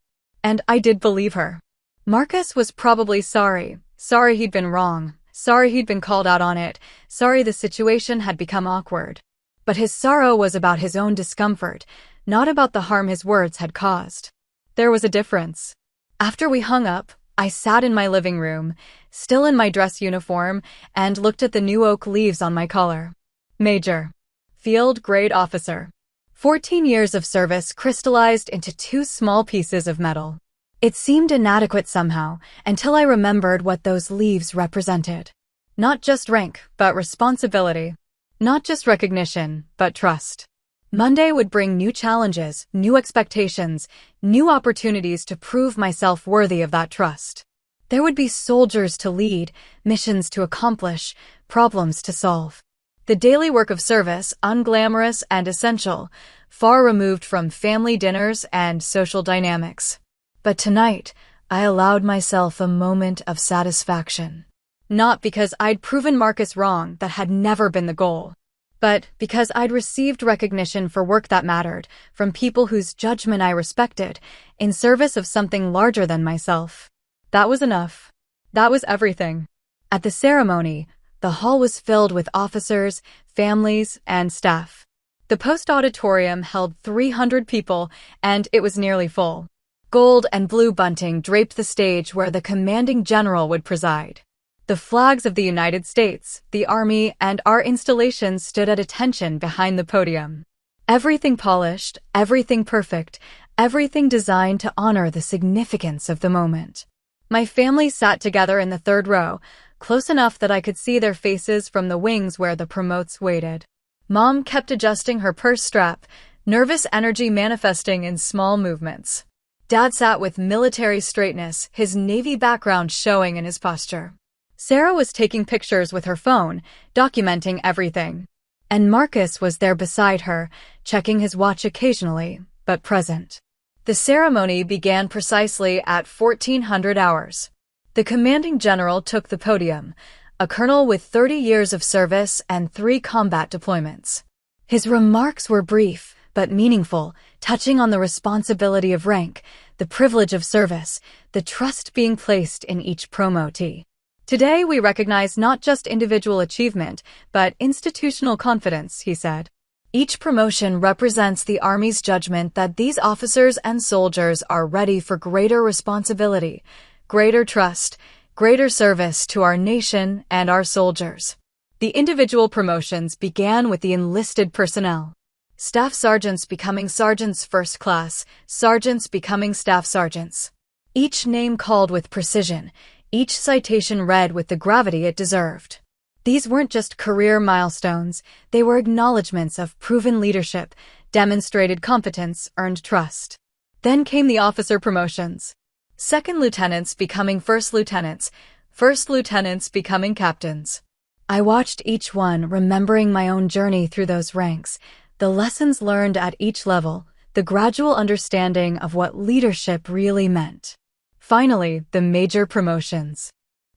And I did believe her. Marcus was probably sorry. Sorry he'd been wrong. Sorry he'd been called out on it. Sorry the situation had become awkward. But his sorrow was about his own discomfort, not about the harm his words had caused. There was a difference. After we hung up, I sat in my living room, still in my dress uniform, and looked at the new oak leaves on my collar. Major. Field Grade Officer. 14 years of service crystallized into 2 small pieces of metal. It seemed inadequate somehow, until I remembered what those leaves represented. Not just rank, but responsibility. Not just recognition, but trust. Monday would bring new challenges, new expectations, new opportunities to prove myself worthy of that trust. There would be soldiers to lead, missions to accomplish, problems to solve. The daily work of service, unglamorous and essential, far removed from family dinners and social dynamics. But tonight, I allowed myself a moment of satisfaction. Not because I'd proven Marcus wrong, that had never been the goal, but because I'd received recognition for work that mattered, from people whose judgment I respected, in service of something larger than myself. That was enough. That was everything. At the ceremony, the hall was filled with officers, families, and staff. The post auditorium held 300 people, and it was nearly full. Gold and blue bunting draped the stage where the commanding general would preside. The flags of the United States, the Army, and our installations stood at attention behind the podium. Everything polished, everything perfect, everything designed to honor the significance of the moment. My family sat together in the 3rd row, close enough that I could see their faces from the wings where the promotes waited. Mom kept adjusting her purse strap, nervous energy manifesting in small movements. Dad sat with military straightness, his Navy background showing in his posture. Sarah was taking pictures with her phone, documenting everything. And Marcus was there beside her, checking his watch occasionally, but present. The ceremony began precisely at 1400 hours. The commanding general took the podium, a colonel with 30 years of service and 3 combat deployments. His remarks were brief but meaningful, touching on the responsibility of rank, the privilege of service, the trust being placed in each promotee. Today we recognize not just individual achievement, but institutional confidence, he said. Each promotion represents the Army's judgment that these officers and soldiers are ready for greater responsibility, greater trust, greater service to our nation and our soldiers. The individual promotions began with the enlisted personnel. Staff sergeants becoming sergeants first class, sergeants becoming staff sergeants. Each name called with precision, each citation read with the gravity it deserved. These weren't just career milestones, they were acknowledgments of proven leadership, demonstrated competence, earned trust. Then came the officer promotions. Second lieutenants becoming first lieutenants becoming captains. I watched each one, remembering my own journey through those ranks, the lessons learned at each level, the gradual understanding of what leadership really meant. Finally, the major promotions.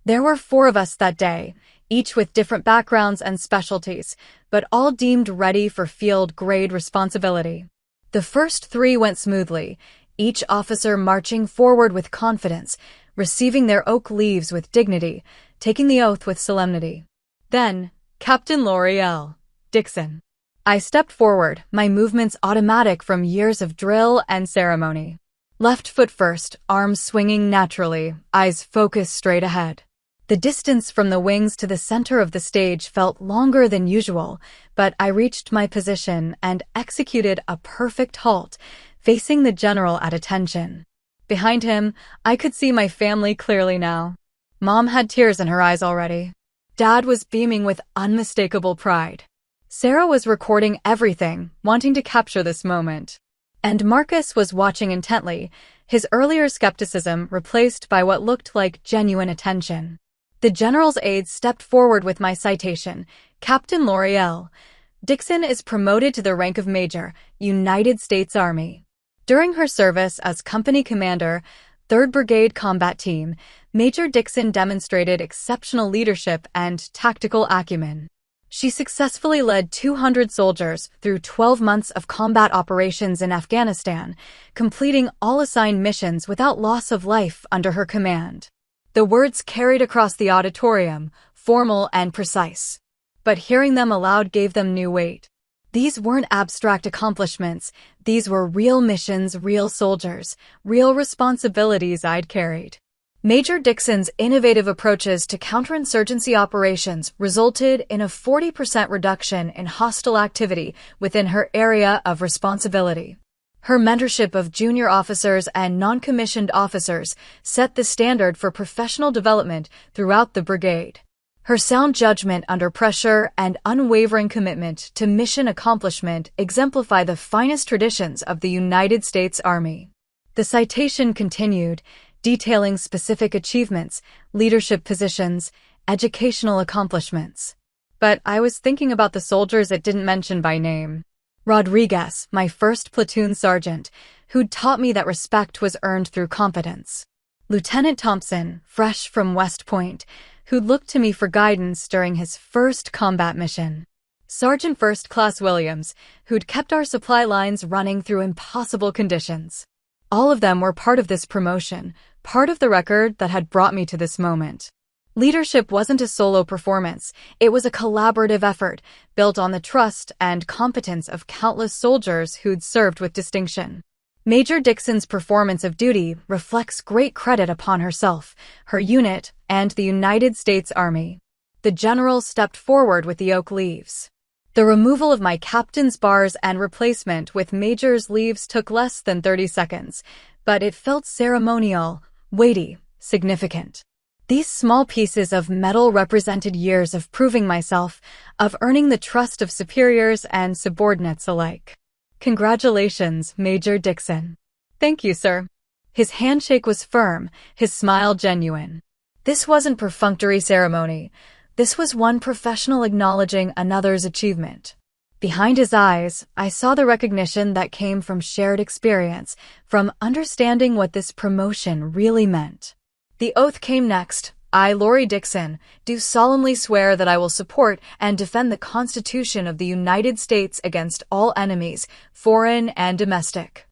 There were 4 of us that day, each with different backgrounds and specialties, but all deemed ready for field-grade responsibility. The first 3 went smoothly, each officer marching forward with confidence, receiving their oak leaves with dignity, taking the oath with solemnity. Then, Captain L'Oreal, Dixon. I stepped forward, my movements automatic from years of drill and ceremony. Left foot first, arms swinging naturally, eyes focused straight ahead. The distance from the wings to the center of the stage felt longer than usual, but I reached my position and executed a perfect halt, facing the general at attention. Behind him, I could see my family clearly now. Mom had tears in her eyes already. Dad was beaming with unmistakable pride. Sarah was recording everything, wanting to capture this moment. And Marcus was watching intently, his earlier skepticism replaced by what looked like genuine attention. The general's aide stepped forward with my citation, Captain L'Oreal. Dixon is promoted to the rank of Major, United States Army. During her service as company commander, 3rd Brigade Combat Team, Major Dixon demonstrated exceptional leadership and tactical acumen. She successfully led 200 soldiers through 12 months of combat operations in Afghanistan, completing all assigned missions without loss of life under her command. The words carried across the auditorium, formal and precise. But hearing them aloud gave them new weight. These weren't abstract accomplishments, these were real missions, real soldiers, real responsibilities I'd carried. Major Dixon's innovative approaches to counterinsurgency operations resulted in a 40% reduction in hostile activity within her area of responsibility. Her mentorship of junior officers and non-commissioned officers set the standard for professional development throughout the brigade. Her sound judgment under pressure and unwavering commitment to mission accomplishment exemplify the finest traditions of the United States Army. The citation continued, detailing specific achievements, leadership positions, educational accomplishments. But I was thinking about the soldiers it didn't mention by name. Rodriguez, my first platoon sergeant, who'd taught me that respect was earned through competence. Lieutenant Thompson, fresh from West Point, who'd looked to me for guidance during his first combat mission. Sergeant First Class Williams, who'd kept our supply lines running through impossible conditions. All of them were part of this promotion, part of the record that had brought me to this moment. Leadership wasn't a solo performance, it was a collaborative effort, built on the trust and competence of countless soldiers who'd served with distinction. Major Dixon's performance of duty reflects great credit upon herself, her unit, and the United States Army. The general stepped forward with the oak leaves. The removal of my captain's bars and replacement with major's leaves took less than 30 seconds, but it felt ceremonial, weighty, significant. These small pieces of metal represented years of proving myself, of earning the trust of superiors and subordinates alike. Congratulations, Major Dixon. Thank you, sir. His handshake was firm, his smile genuine. This wasn't perfunctory ceremony. This was one professional acknowledging another's achievement. Behind his eyes, I saw the recognition that came from shared experience, from understanding what this promotion really meant. The oath came next. I, Lori Dixon, do solemnly swear that I will support and defend the Constitution of the United States against all enemies, foreign and domestic.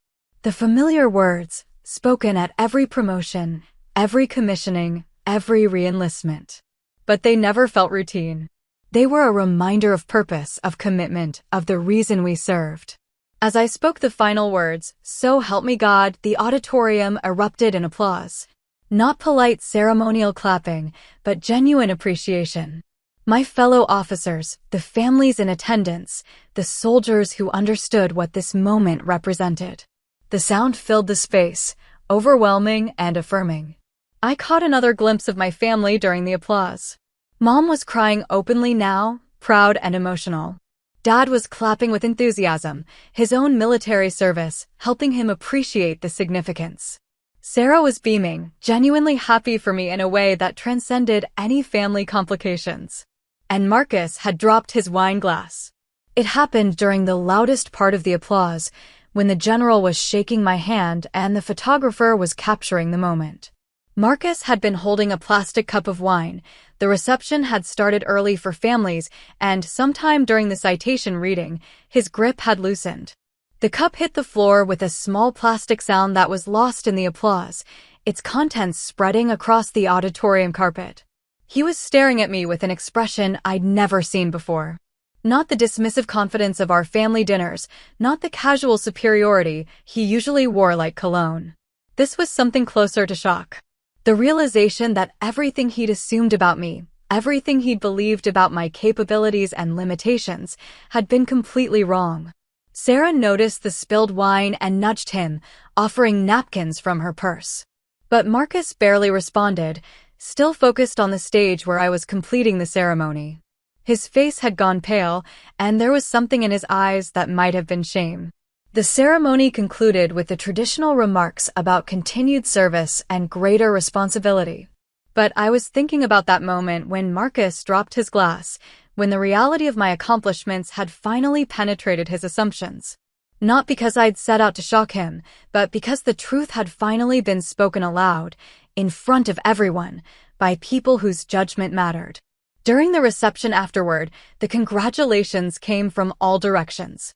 The familiar words, spoken at every promotion, every commissioning, every re-enlistment. But they never felt routine. They were a reminder of purpose, of commitment, of the reason we served. As I spoke the final words, "So help me God," the auditorium erupted in applause. Not polite ceremonial clapping, but genuine appreciation. My fellow officers, the families in attendance, the soldiers who understood what this moment represented. The sound filled the space, overwhelming and affirming. I caught another glimpse of my family during the applause. Mom was crying openly now, proud and emotional. Dad was clapping with enthusiasm, his own military service helping him appreciate the significance. Sarah was beaming, genuinely happy for me in a way that transcended any family complications. And Marcus had dropped his wine glass. It happened during the loudest part of the applause, when the general was shaking my hand and the photographer was capturing the moment. Marcus had been holding a plastic cup of wine. The reception had started early for families, and sometime during the citation reading, his grip had loosened. The cup hit the floor with a small plastic sound that was lost in the applause, its contents spreading across the auditorium carpet. He was staring at me with an expression I'd never seen before. Not the dismissive confidence of our family dinners, not the casual superiority he usually wore like cologne. This was something closer to shock. The realization that everything he'd assumed about me, everything he'd believed about my capabilities and limitations, had been completely wrong. Sarah noticed the spilled wine and nudged him, offering napkins from her purse. But Marcus barely responded, still focused on the stage where I was completing the ceremony. His face had gone pale, and there was something in his eyes that might have been shame. The ceremony concluded with the traditional remarks about continued service and greater responsibility. But I was thinking about that moment when Marcus dropped his glass, when the reality of my accomplishments had finally penetrated his assumptions. Not because I'd set out to shock him, but because the truth had finally been spoken aloud, in front of everyone, by people whose judgment mattered. During the reception afterward, the congratulations came from all directions.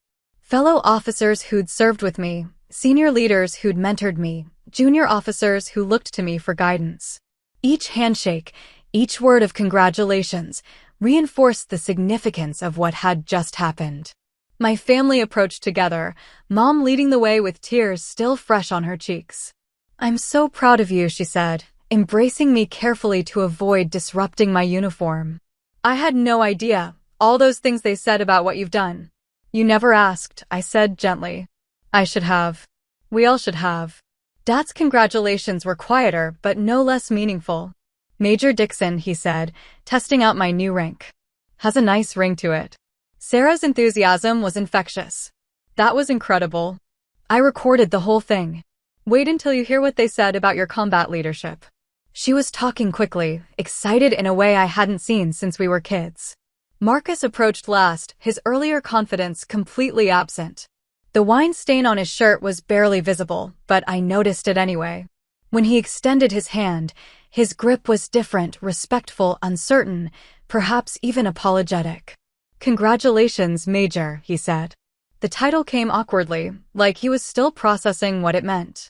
Fellow officers who'd served with me, senior leaders who'd mentored me, junior officers who looked to me for guidance. Each handshake, each word of congratulations, reinforced the significance of what had just happened. My family approached together, Mom leading the way with tears still fresh on her cheeks. "I'm so proud of you," she said, embracing me carefully to avoid disrupting my uniform. "I had no idea, all those things they said about what you've done." "You never asked," I said gently. "I should have. We all should have." Dad's congratulations were quieter but no less meaningful. "Major Dixon," he said, testing out my new rank. "Has a nice ring to it." Sarah's enthusiasm was infectious. "That was incredible. I recorded the whole thing. Wait until you hear what they said about your combat leadership." She was talking quickly, excited in a way I hadn't seen since we were kids. Marcus approached last, his earlier confidence completely absent. The wine stain on his shirt was barely visible, but I noticed it anyway. When he extended his hand, his grip was different, respectful, uncertain, perhaps even apologetic. "Congratulations, Major," he said. The title came awkwardly, like he was still processing what it meant.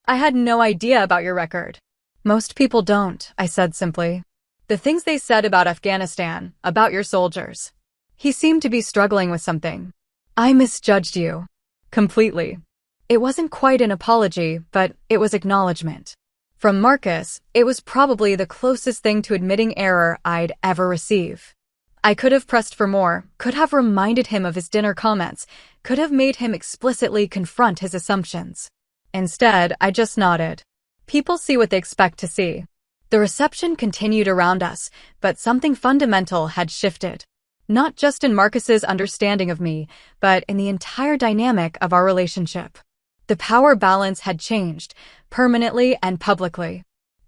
I had no idea about your record." "Most people don't," I said simply. "The things they said about Afghanistan, about your soldiers." He seemed to be struggling with something. "I misjudged you." "Completely." It wasn't quite an apology, but it was acknowledgement. From Marcus, it was probably the closest thing to admitting error I'd ever receive. I could have pressed for more, could have reminded him of his dinner comments, could have made him explicitly confront his assumptions. Instead, I just nodded. People see what they expect to see. The reception continued around us, but something fundamental had shifted. Not just in Marcus's understanding of me, but in the entire dynamic of our relationship. The power balance had changed, permanently and publicly.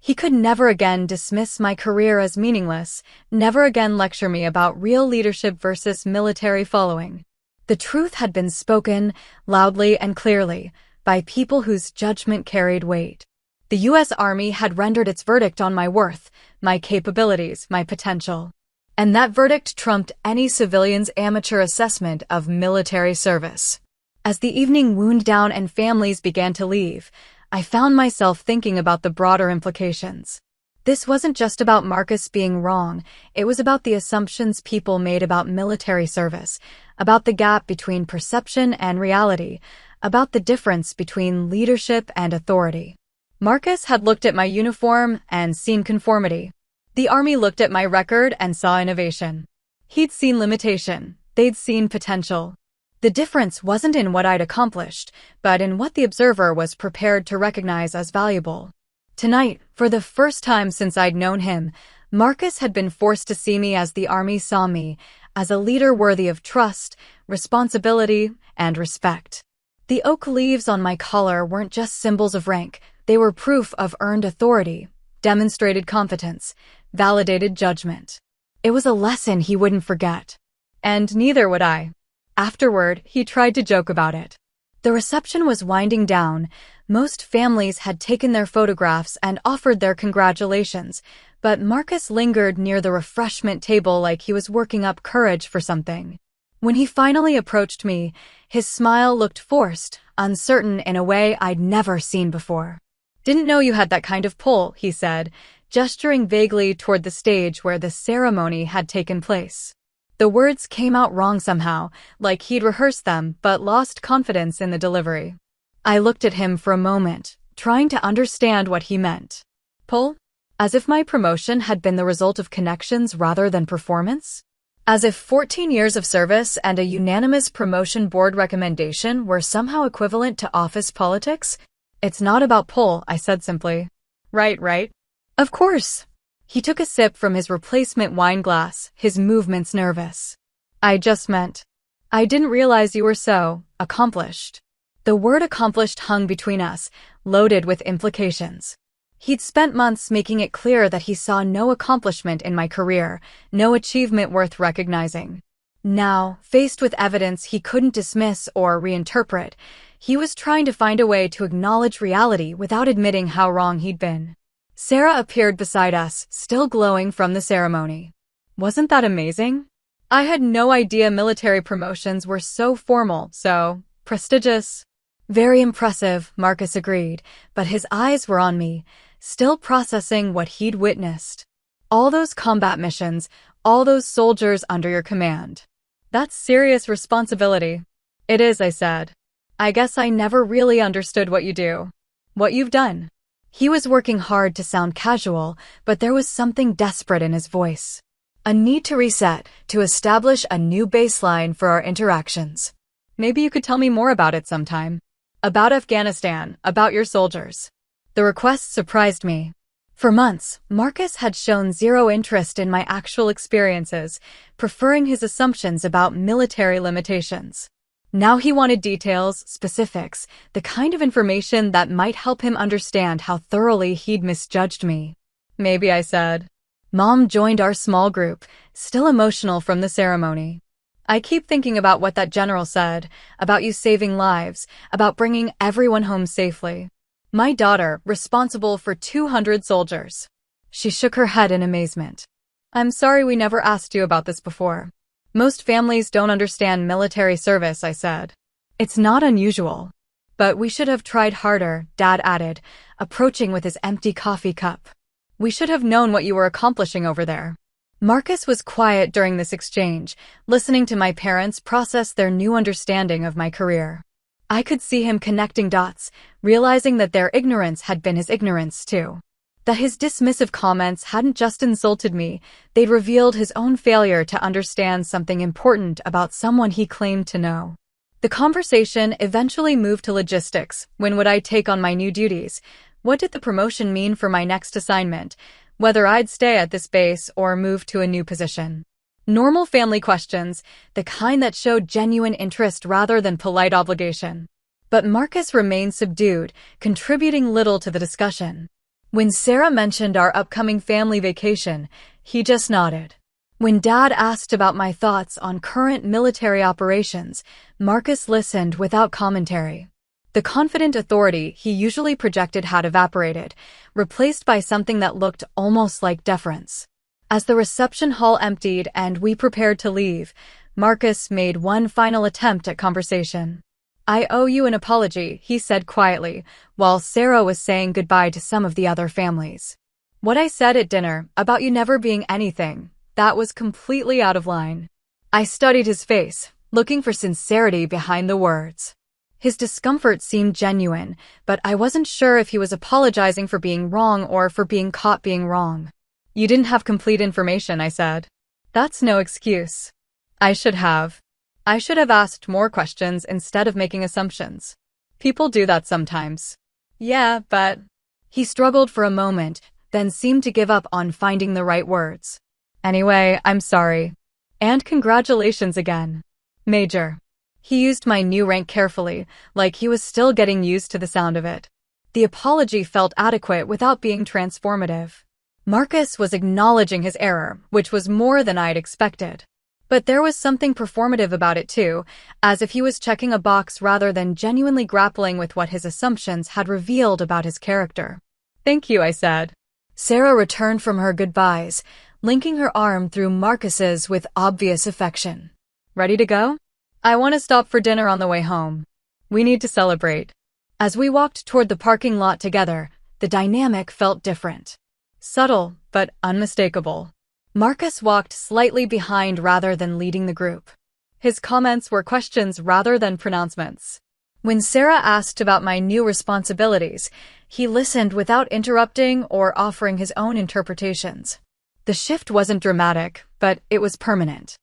He could never again dismiss my career as meaningless, never again lecture me about real leadership versus military following. The truth had been spoken, loudly and clearly, by people whose judgment carried weight. The U.S. Army had rendered its verdict on my worth, my capabilities, my potential. And that verdict trumped any civilian's amateur assessment of military service. As the evening wound down and families began to leave, I found myself thinking about the broader implications. This wasn't just about Marcus being wrong, it was about the assumptions people made about military service, about the gap between perception and reality, about the difference between leadership and authority. Marcus had looked at my uniform and seen conformity. The Army looked at my record and saw innovation. He'd seen limitation, they'd seen potential. The difference wasn't in what I'd accomplished, but in what the observer was prepared to recognize as valuable. Tonight, for the first time since I'd known him, Marcus had been forced to see me as the Army saw me, as a leader worthy of trust, responsibility, and respect. The oak leaves on my collar weren't just symbols of rank, they were proof of earned authority, demonstrated competence, validated judgment. It was a lesson he wouldn't forget. And neither would I. Afterward, he tried to joke about it. The reception was winding down. Most families had taken their photographs and offered their congratulations, but Marcus lingered near the refreshment table like he was working up courage for something. When he finally approached me, his smile looked forced, uncertain in a way I'd never seen before. "Didn't know you had that kind of pull," he said, gesturing vaguely toward the stage where the ceremony had taken place. The words came out wrong somehow, like he'd rehearsed them but lost confidence in the delivery. I looked at him for a moment, trying to understand what he meant. Pull? As if my promotion had been the result of connections rather than performance? As if 14 years of service and a unanimous promotion board recommendation were somehow equivalent to office politics? "It's not about pull," I said simply. Right. Of course. He took a sip from his replacement wine glass, his movements nervous. "I just meant, I didn't realize you were so accomplished." The word accomplished hung between us, loaded with implications. He'd spent months making it clear that he saw no accomplishment in my career, no achievement worth recognizing. Now, faced with evidence he couldn't dismiss or reinterpret, he was trying to find a way to acknowledge reality without admitting how wrong he'd been. Sarah appeared beside us, still glowing from the ceremony. Wasn't that amazing? I had no idea military promotions were so formal, so prestigious. Very impressive, Marcus agreed, but his eyes were on me, still processing what he'd witnessed. All those combat missions, all those soldiers under your command. That's serious responsibility. It is, I said. I guess I never really understood what you do. What you've done. He was working hard to sound casual, but there was something desperate in his voice. A need to reset, to establish a new baseline for our interactions. Maybe you could tell me more about it sometime. About Afghanistan, about your soldiers. The request surprised me. For months, Marcus had shown zero interest in my actual experiences, preferring his assumptions about military limitations. Now he wanted details, specifics, the kind of information that might help him understand how thoroughly he'd misjudged me. Maybe, I said. Mom joined our small group, still emotional from the ceremony. I keep thinking about what that general said, about you saving lives, about bringing everyone home safely. My daughter, responsible for 200 soldiers. She shook her head in amazement. I'm sorry we never asked you about this before. Most families don't understand military service, I said. It's not unusual. But we should have tried harder, Dad added, approaching with his empty coffee cup. We should have known what you were accomplishing over there. Marcus was quiet during this exchange, listening to my parents process their new understanding of my career. I could see him connecting dots, realizing that their ignorance had been his ignorance too. That his dismissive comments hadn't just insulted me, they'd revealed his own failure to understand something important about someone he claimed to know. The conversation eventually moved to logistics. When would I take on my new duties? What did the promotion mean for my next assignment? Whether I'd stay at this base or move to a new position. Normal family questions, the kind that showed genuine interest rather than polite obligation. But Marcus remained subdued, contributing little to the discussion. When Sarah mentioned our upcoming family vacation, he just nodded. When Dad asked about my thoughts on current military operations, Marcus listened without commentary. The confident authority he usually projected had evaporated, replaced by something that looked almost like deference. As the reception hall emptied and we prepared to leave, Marcus made one final attempt at conversation. "I owe you an apology," he said quietly, while Sarah was saying goodbye to some of the other families. "What I said at dinner about you never being anything, that was completely out of line." I studied his face, looking for sincerity behind the words. His discomfort seemed genuine, but I wasn't sure if he was apologizing for being wrong or for being caught being wrong. "You didn't have complete information," I said. "That's no excuse." I should have asked more questions instead of making assumptions. People do that sometimes. "Yeah, but..." He struggled for a moment, then seemed to give up on finding the right words. "Anyway, I'm sorry. And congratulations again, Major." He used my new rank carefully, like he was still getting used to the sound of it. The apology felt adequate without being transformative. Marcus was acknowledging his error, which was more than I'd expected. But there was something performative about it too, as if he was checking a box rather than genuinely grappling with what his assumptions had revealed about his character. "Thank you," I said. Sarah returned from her goodbyes, linking her arm through Marcus's with obvious affection. "Ready to go? I want to stop for dinner on the way home. We need to celebrate." As we walked toward the parking lot together, the dynamic felt different. Subtle, but unmistakable. Marcus walked slightly behind rather than leading the group. His comments were questions rather than pronouncements. When Sarah asked about my new responsibilities, he listened without interrupting or offering his own interpretations. The shift wasn't dramatic, but it was permanent.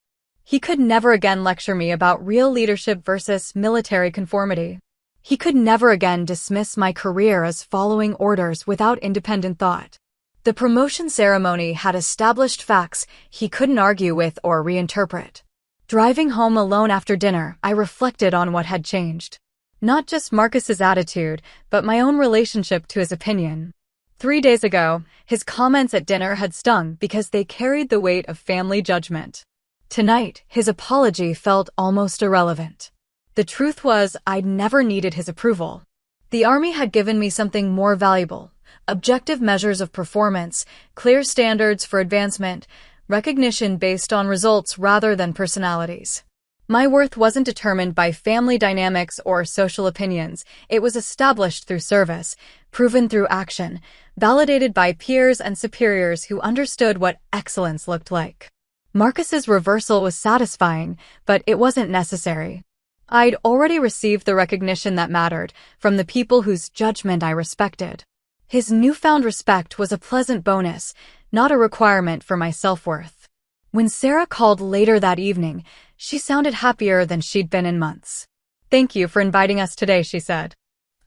He could never again lecture me about real leadership versus military conformity. He could never again dismiss my career as following orders without independent thought. The promotion ceremony had established facts he couldn't argue with or reinterpret. Driving home alone after dinner, I reflected on what had changed. Not just Marcus's attitude, but my own relationship to his opinion. 3 days ago, his comments at dinner had stung because they carried the weight of family judgment. Tonight, his apology felt almost irrelevant. The truth was, I'd never needed his approval. The Army had given me something more valuable: objective measures of performance, clear standards for advancement, recognition based on results rather than personalities. My worth wasn't determined by family dynamics or social opinions. It was established through service, proven through action, validated by peers and superiors who understood what excellence looked like. Marcus's reversal was satisfying, but it wasn't necessary. I'd already received the recognition that mattered from the people whose judgment I respected. His newfound respect was a pleasant bonus, not a requirement for my self-worth. When Sarah called later that evening, she sounded happier than she'd been in months. "Thank you for inviting us today," she said.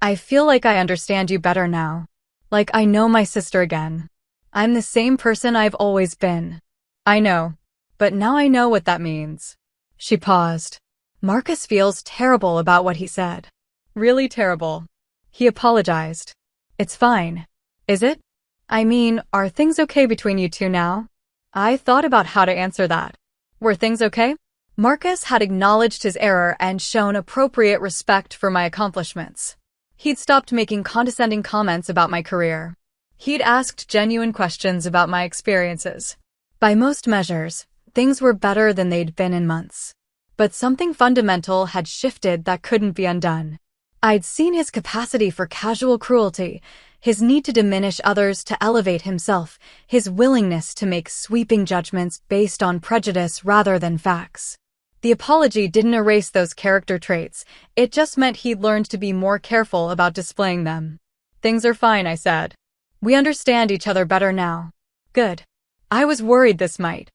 "I feel like I understand you better now. Like I know my sister again. I'm the same person I've always been." "I know. But now I know what that means." She paused. Marcus feels terrible about what he said. Really terrible. He apologized. "It's fine. Is it? I mean, are things okay between you two now?" I thought about how to answer that. Were things okay? Marcus had acknowledged his error and shown appropriate respect for my accomplishments. He'd stopped making condescending comments about my career. He'd asked genuine questions about my experiences. By most measures, things were better than they'd been in months. But something fundamental had shifted that couldn't be undone. I'd seen his capacity for casual cruelty, his need to diminish others to elevate himself, his willingness to make sweeping judgments based on prejudice rather than facts. The apology didn't erase those character traits, it just meant he'd learned to be more careful about displaying them. "Things are fine," I said. "We understand each other better now." Good. I was worried this might,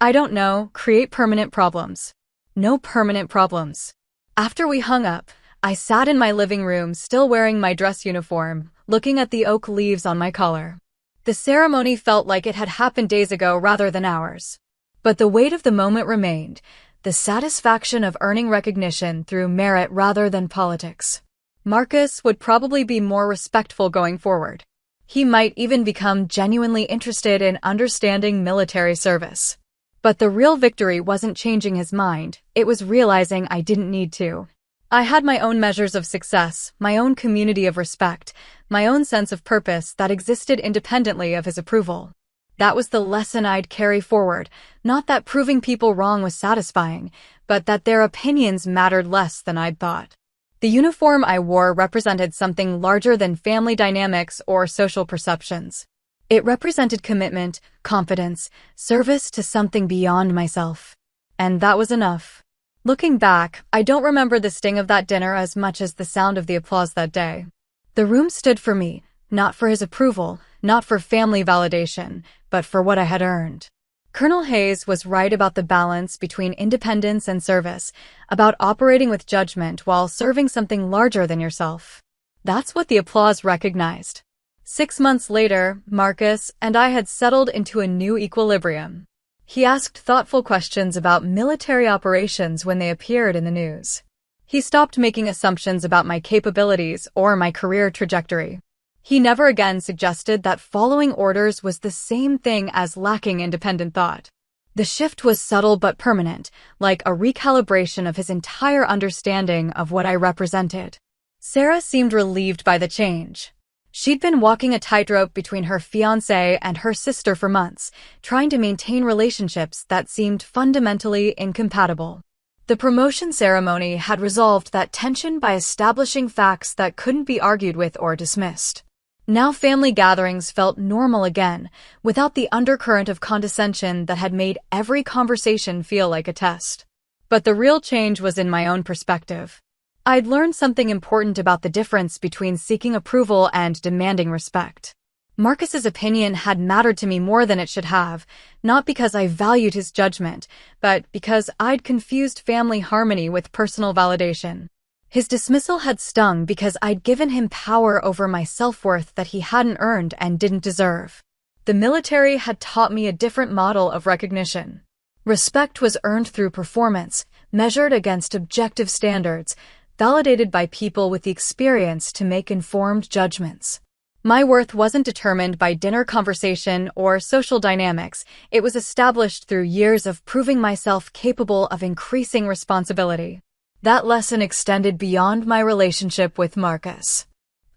I don't know, create permanent problems. No permanent problems. After we hung up, I sat in my living room still wearing my dress uniform, looking at the oak leaves on my collar. The ceremony felt like it had happened days ago rather than hours. But the weight of the moment remained, the satisfaction of earning recognition through merit rather than politics. Marcus would probably be more respectful going forward. He might even become genuinely interested in understanding military service. But the real victory wasn't changing his mind, it was realizing I didn't need to. I had my own measures of success, my own community of respect, my own sense of purpose that existed independently of his approval. That was the lesson I'd carry forward, not that proving people wrong was satisfying, but that their opinions mattered less than I'd thought. The uniform I wore represented something larger than family dynamics or social perceptions. It represented commitment, confidence, service to something beyond myself. And that was enough. Looking back, I don't remember the sting of that dinner as much as the sound of the applause that day. The room stood for me, not for his approval, not for family validation, but for what I had earned. Colonel Hayes was right about the balance between independence and service, about operating with judgment while serving something larger than yourself. That's what the applause recognized. 6 months later, Marcus and I had settled into a new equilibrium. He asked thoughtful questions about military operations when they appeared in the news. He stopped making assumptions about my capabilities or my career trajectory. He never again suggested that following orders was the same thing as lacking independent thought. The shift was subtle but permanent, like a recalibration of his entire understanding of what I represented. Sarah seemed relieved by the change. She'd been walking a tightrope between her fiancé and her sister for months, trying to maintain relationships that seemed fundamentally incompatible. The promotion ceremony had resolved that tension by establishing facts that couldn't be argued with or dismissed. Now family gatherings felt normal again, without the undercurrent of condescension that had made every conversation feel like a test. But the real change was in my own perspective. I'd learned something important about the difference between seeking approval and demanding respect. Marcus's opinion had mattered to me more than it should have, not because I valued his judgment, but because I'd confused family harmony with personal validation. His dismissal had stung because I'd given him power over my self-worth that he hadn't earned and didn't deserve. The military had taught me a different model of recognition. Respect was earned through performance, measured against objective standards, validated by people with the experience to make informed judgments. My worth wasn't determined by dinner conversation or social dynamics. It was established through years of proving myself capable of increasing responsibility. That lesson extended beyond my relationship with Marcus.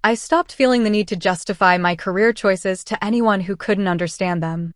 I stopped feeling the need to justify my career choices to anyone who couldn't understand them.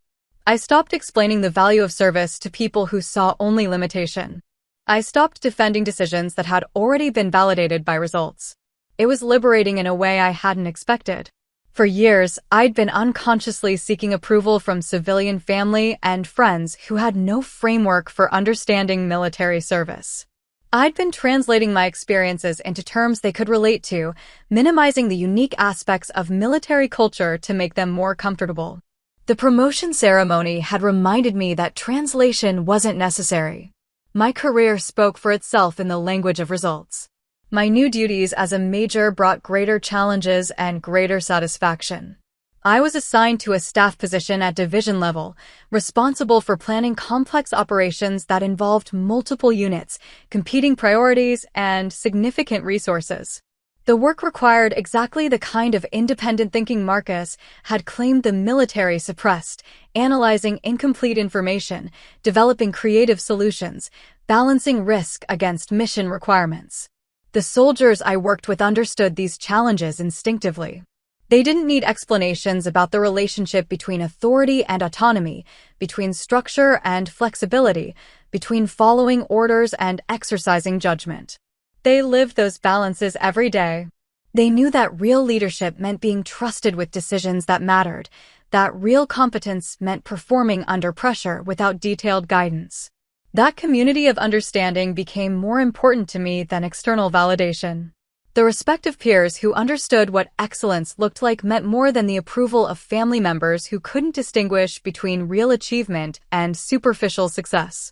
I stopped explaining the value of service to people who saw only limitation. I stopped defending decisions that had already been validated by results. It was liberating in a way I hadn't expected. For years, I'd been unconsciously seeking approval from civilian family and friends who had no framework for understanding military service. I'd been translating my experiences into terms they could relate to, minimizing the unique aspects of military culture to make them more comfortable. The promotion ceremony had reminded me that translation wasn't necessary. My career spoke for itself in the language of results. My new duties as a major brought greater challenges and greater satisfaction. I was assigned to a staff position at division level, responsible for planning complex operations that involved multiple units, competing priorities, and significant resources. The work required exactly the kind of independent thinking Marcus had claimed the military suppressed, analyzing incomplete information, developing creative solutions, balancing risk against mission requirements. The soldiers I worked with understood these challenges instinctively. They didn't need explanations about the relationship between authority and autonomy, between structure and flexibility, between following orders and exercising judgment. They lived those balances every day. They knew that real leadership meant being trusted with decisions that mattered, that real competence meant performing under pressure without detailed guidance. That community of understanding became more important to me than external validation. The respect of peers who understood what excellence looked like meant more than the approval of family members who couldn't distinguish between real achievement and superficial success.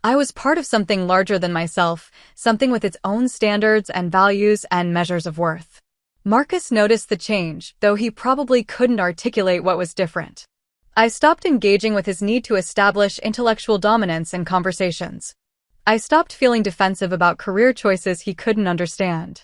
I was part of something larger than myself, something with its own standards and values and measures of worth. Marcus noticed the change, though he probably couldn't articulate what was different. I stopped engaging with his need to establish intellectual dominance in conversations. I stopped feeling defensive about career choices he couldn't understand.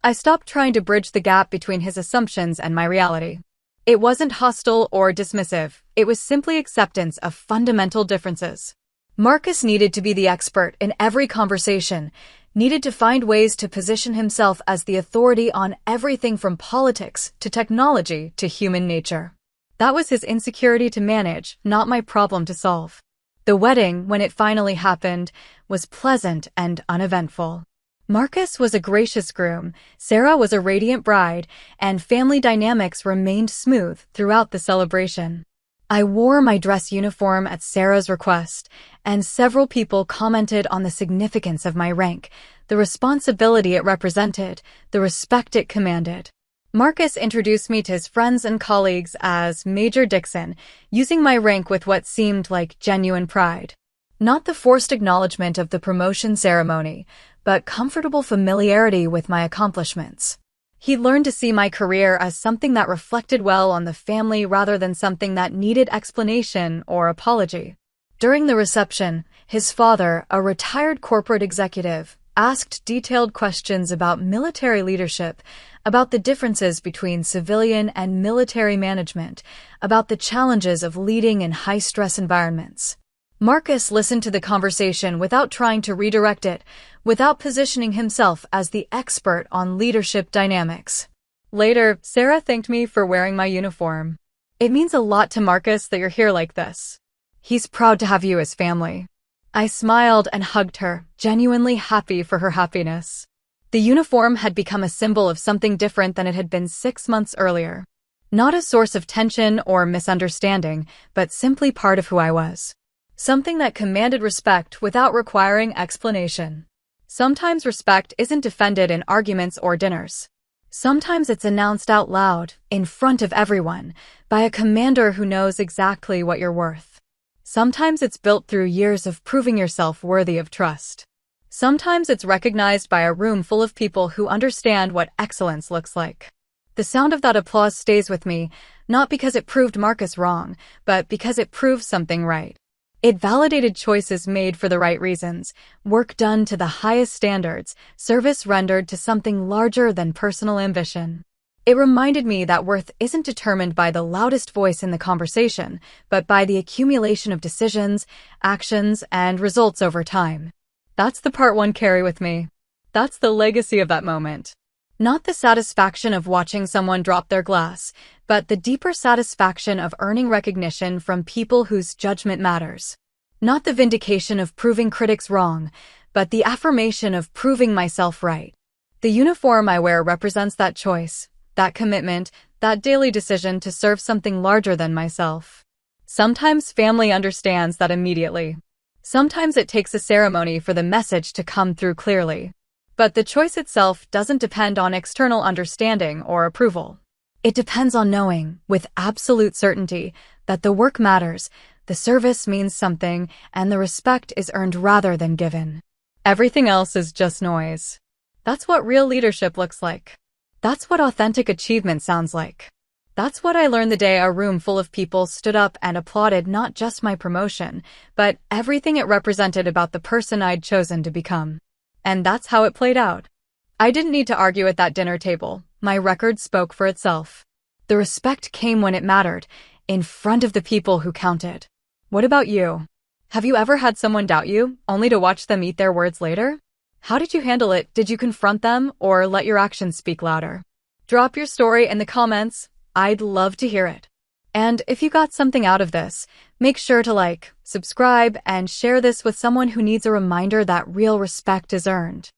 I stopped trying to bridge the gap between his assumptions and my reality. It wasn't hostile or dismissive. It was simply acceptance of fundamental differences. Marcus needed to be the expert in every conversation, needed to find ways to position himself as the authority on everything from politics to technology to human nature. That was his insecurity to manage, not my problem to solve. The wedding, when it finally happened, was pleasant and uneventful. Marcus was a gracious groom, Sarah was a radiant bride, and family dynamics remained smooth throughout the celebration. I wore my dress uniform at Sarah's request, and several people commented on the significance of my rank, the responsibility it represented, the respect it commanded. Marcus introduced me to his friends and colleagues as Major Dixon, using my rank with what seemed like genuine pride. Not the forced acknowledgement of the promotion ceremony, but comfortable familiarity with my accomplishments. He learned to see my career as something that reflected well on the family rather than something that needed explanation or apology. During the reception, his father, a retired corporate executive, asked detailed questions about military leadership, about the differences between civilian and military management, about the challenges of leading in high-stress environments. Marcus listened to the conversation without trying to redirect it, without positioning himself as the expert on leadership dynamics. Later, Sarah thanked me for wearing my uniform. "It means a lot to Marcus that you're here like this. He's proud to have you as family." I smiled and hugged her, genuinely happy for her happiness. The uniform had become a symbol of something different than it had been 6 months earlier. Not a source of tension or misunderstanding, but simply part of who I was. Something that commanded respect without requiring explanation. Sometimes respect isn't defended in arguments or dinners. Sometimes it's announced out loud, in front of everyone, by a commander who knows exactly what you're worth. Sometimes it's built through years of proving yourself worthy of trust. Sometimes it's recognized by a room full of people who understand what excellence looks like. The sound of that applause stays with me, not because it proved Marcus wrong, but because it proved something right. It validated choices made for the right reasons, work done to the highest standards, service rendered to something larger than personal ambition. It reminded me that worth isn't determined by the loudest voice in the conversation, but by the accumulation of decisions, actions, and results over time. That's the part one carry with me. That's the legacy of that moment. Not the satisfaction of watching someone drop their glass, but the deeper satisfaction of earning recognition from people whose judgment matters. Not the vindication of proving critics wrong, but the affirmation of proving myself right. The uniform I wear represents that choice, that commitment, that daily decision to serve something larger than myself. Sometimes family understands that immediately. Sometimes it takes a ceremony for the message to come through clearly. But the choice itself doesn't depend on external understanding or approval. It depends on knowing, with absolute certainty, that the work matters, the service means something, and the respect is earned rather than given. Everything else is just noise. That's what real leadership looks like. That's what authentic achievement sounds like. That's what I learned the day a room full of people stood up and applauded not just my promotion, but everything it represented about the person I'd chosen to become. And that's how it played out. I didn't need to argue at that dinner table. My record spoke for itself. The respect came when it mattered, in front of the people who counted. What about you? Have you ever had someone doubt you, only to watch them eat their words later? How did you handle it? Did you confront them, or let your actions speak louder? Drop your story in the comments. I'd love to hear it. And if you got something out of this, make sure to like, subscribe, and share this with someone who needs a reminder that real respect is earned.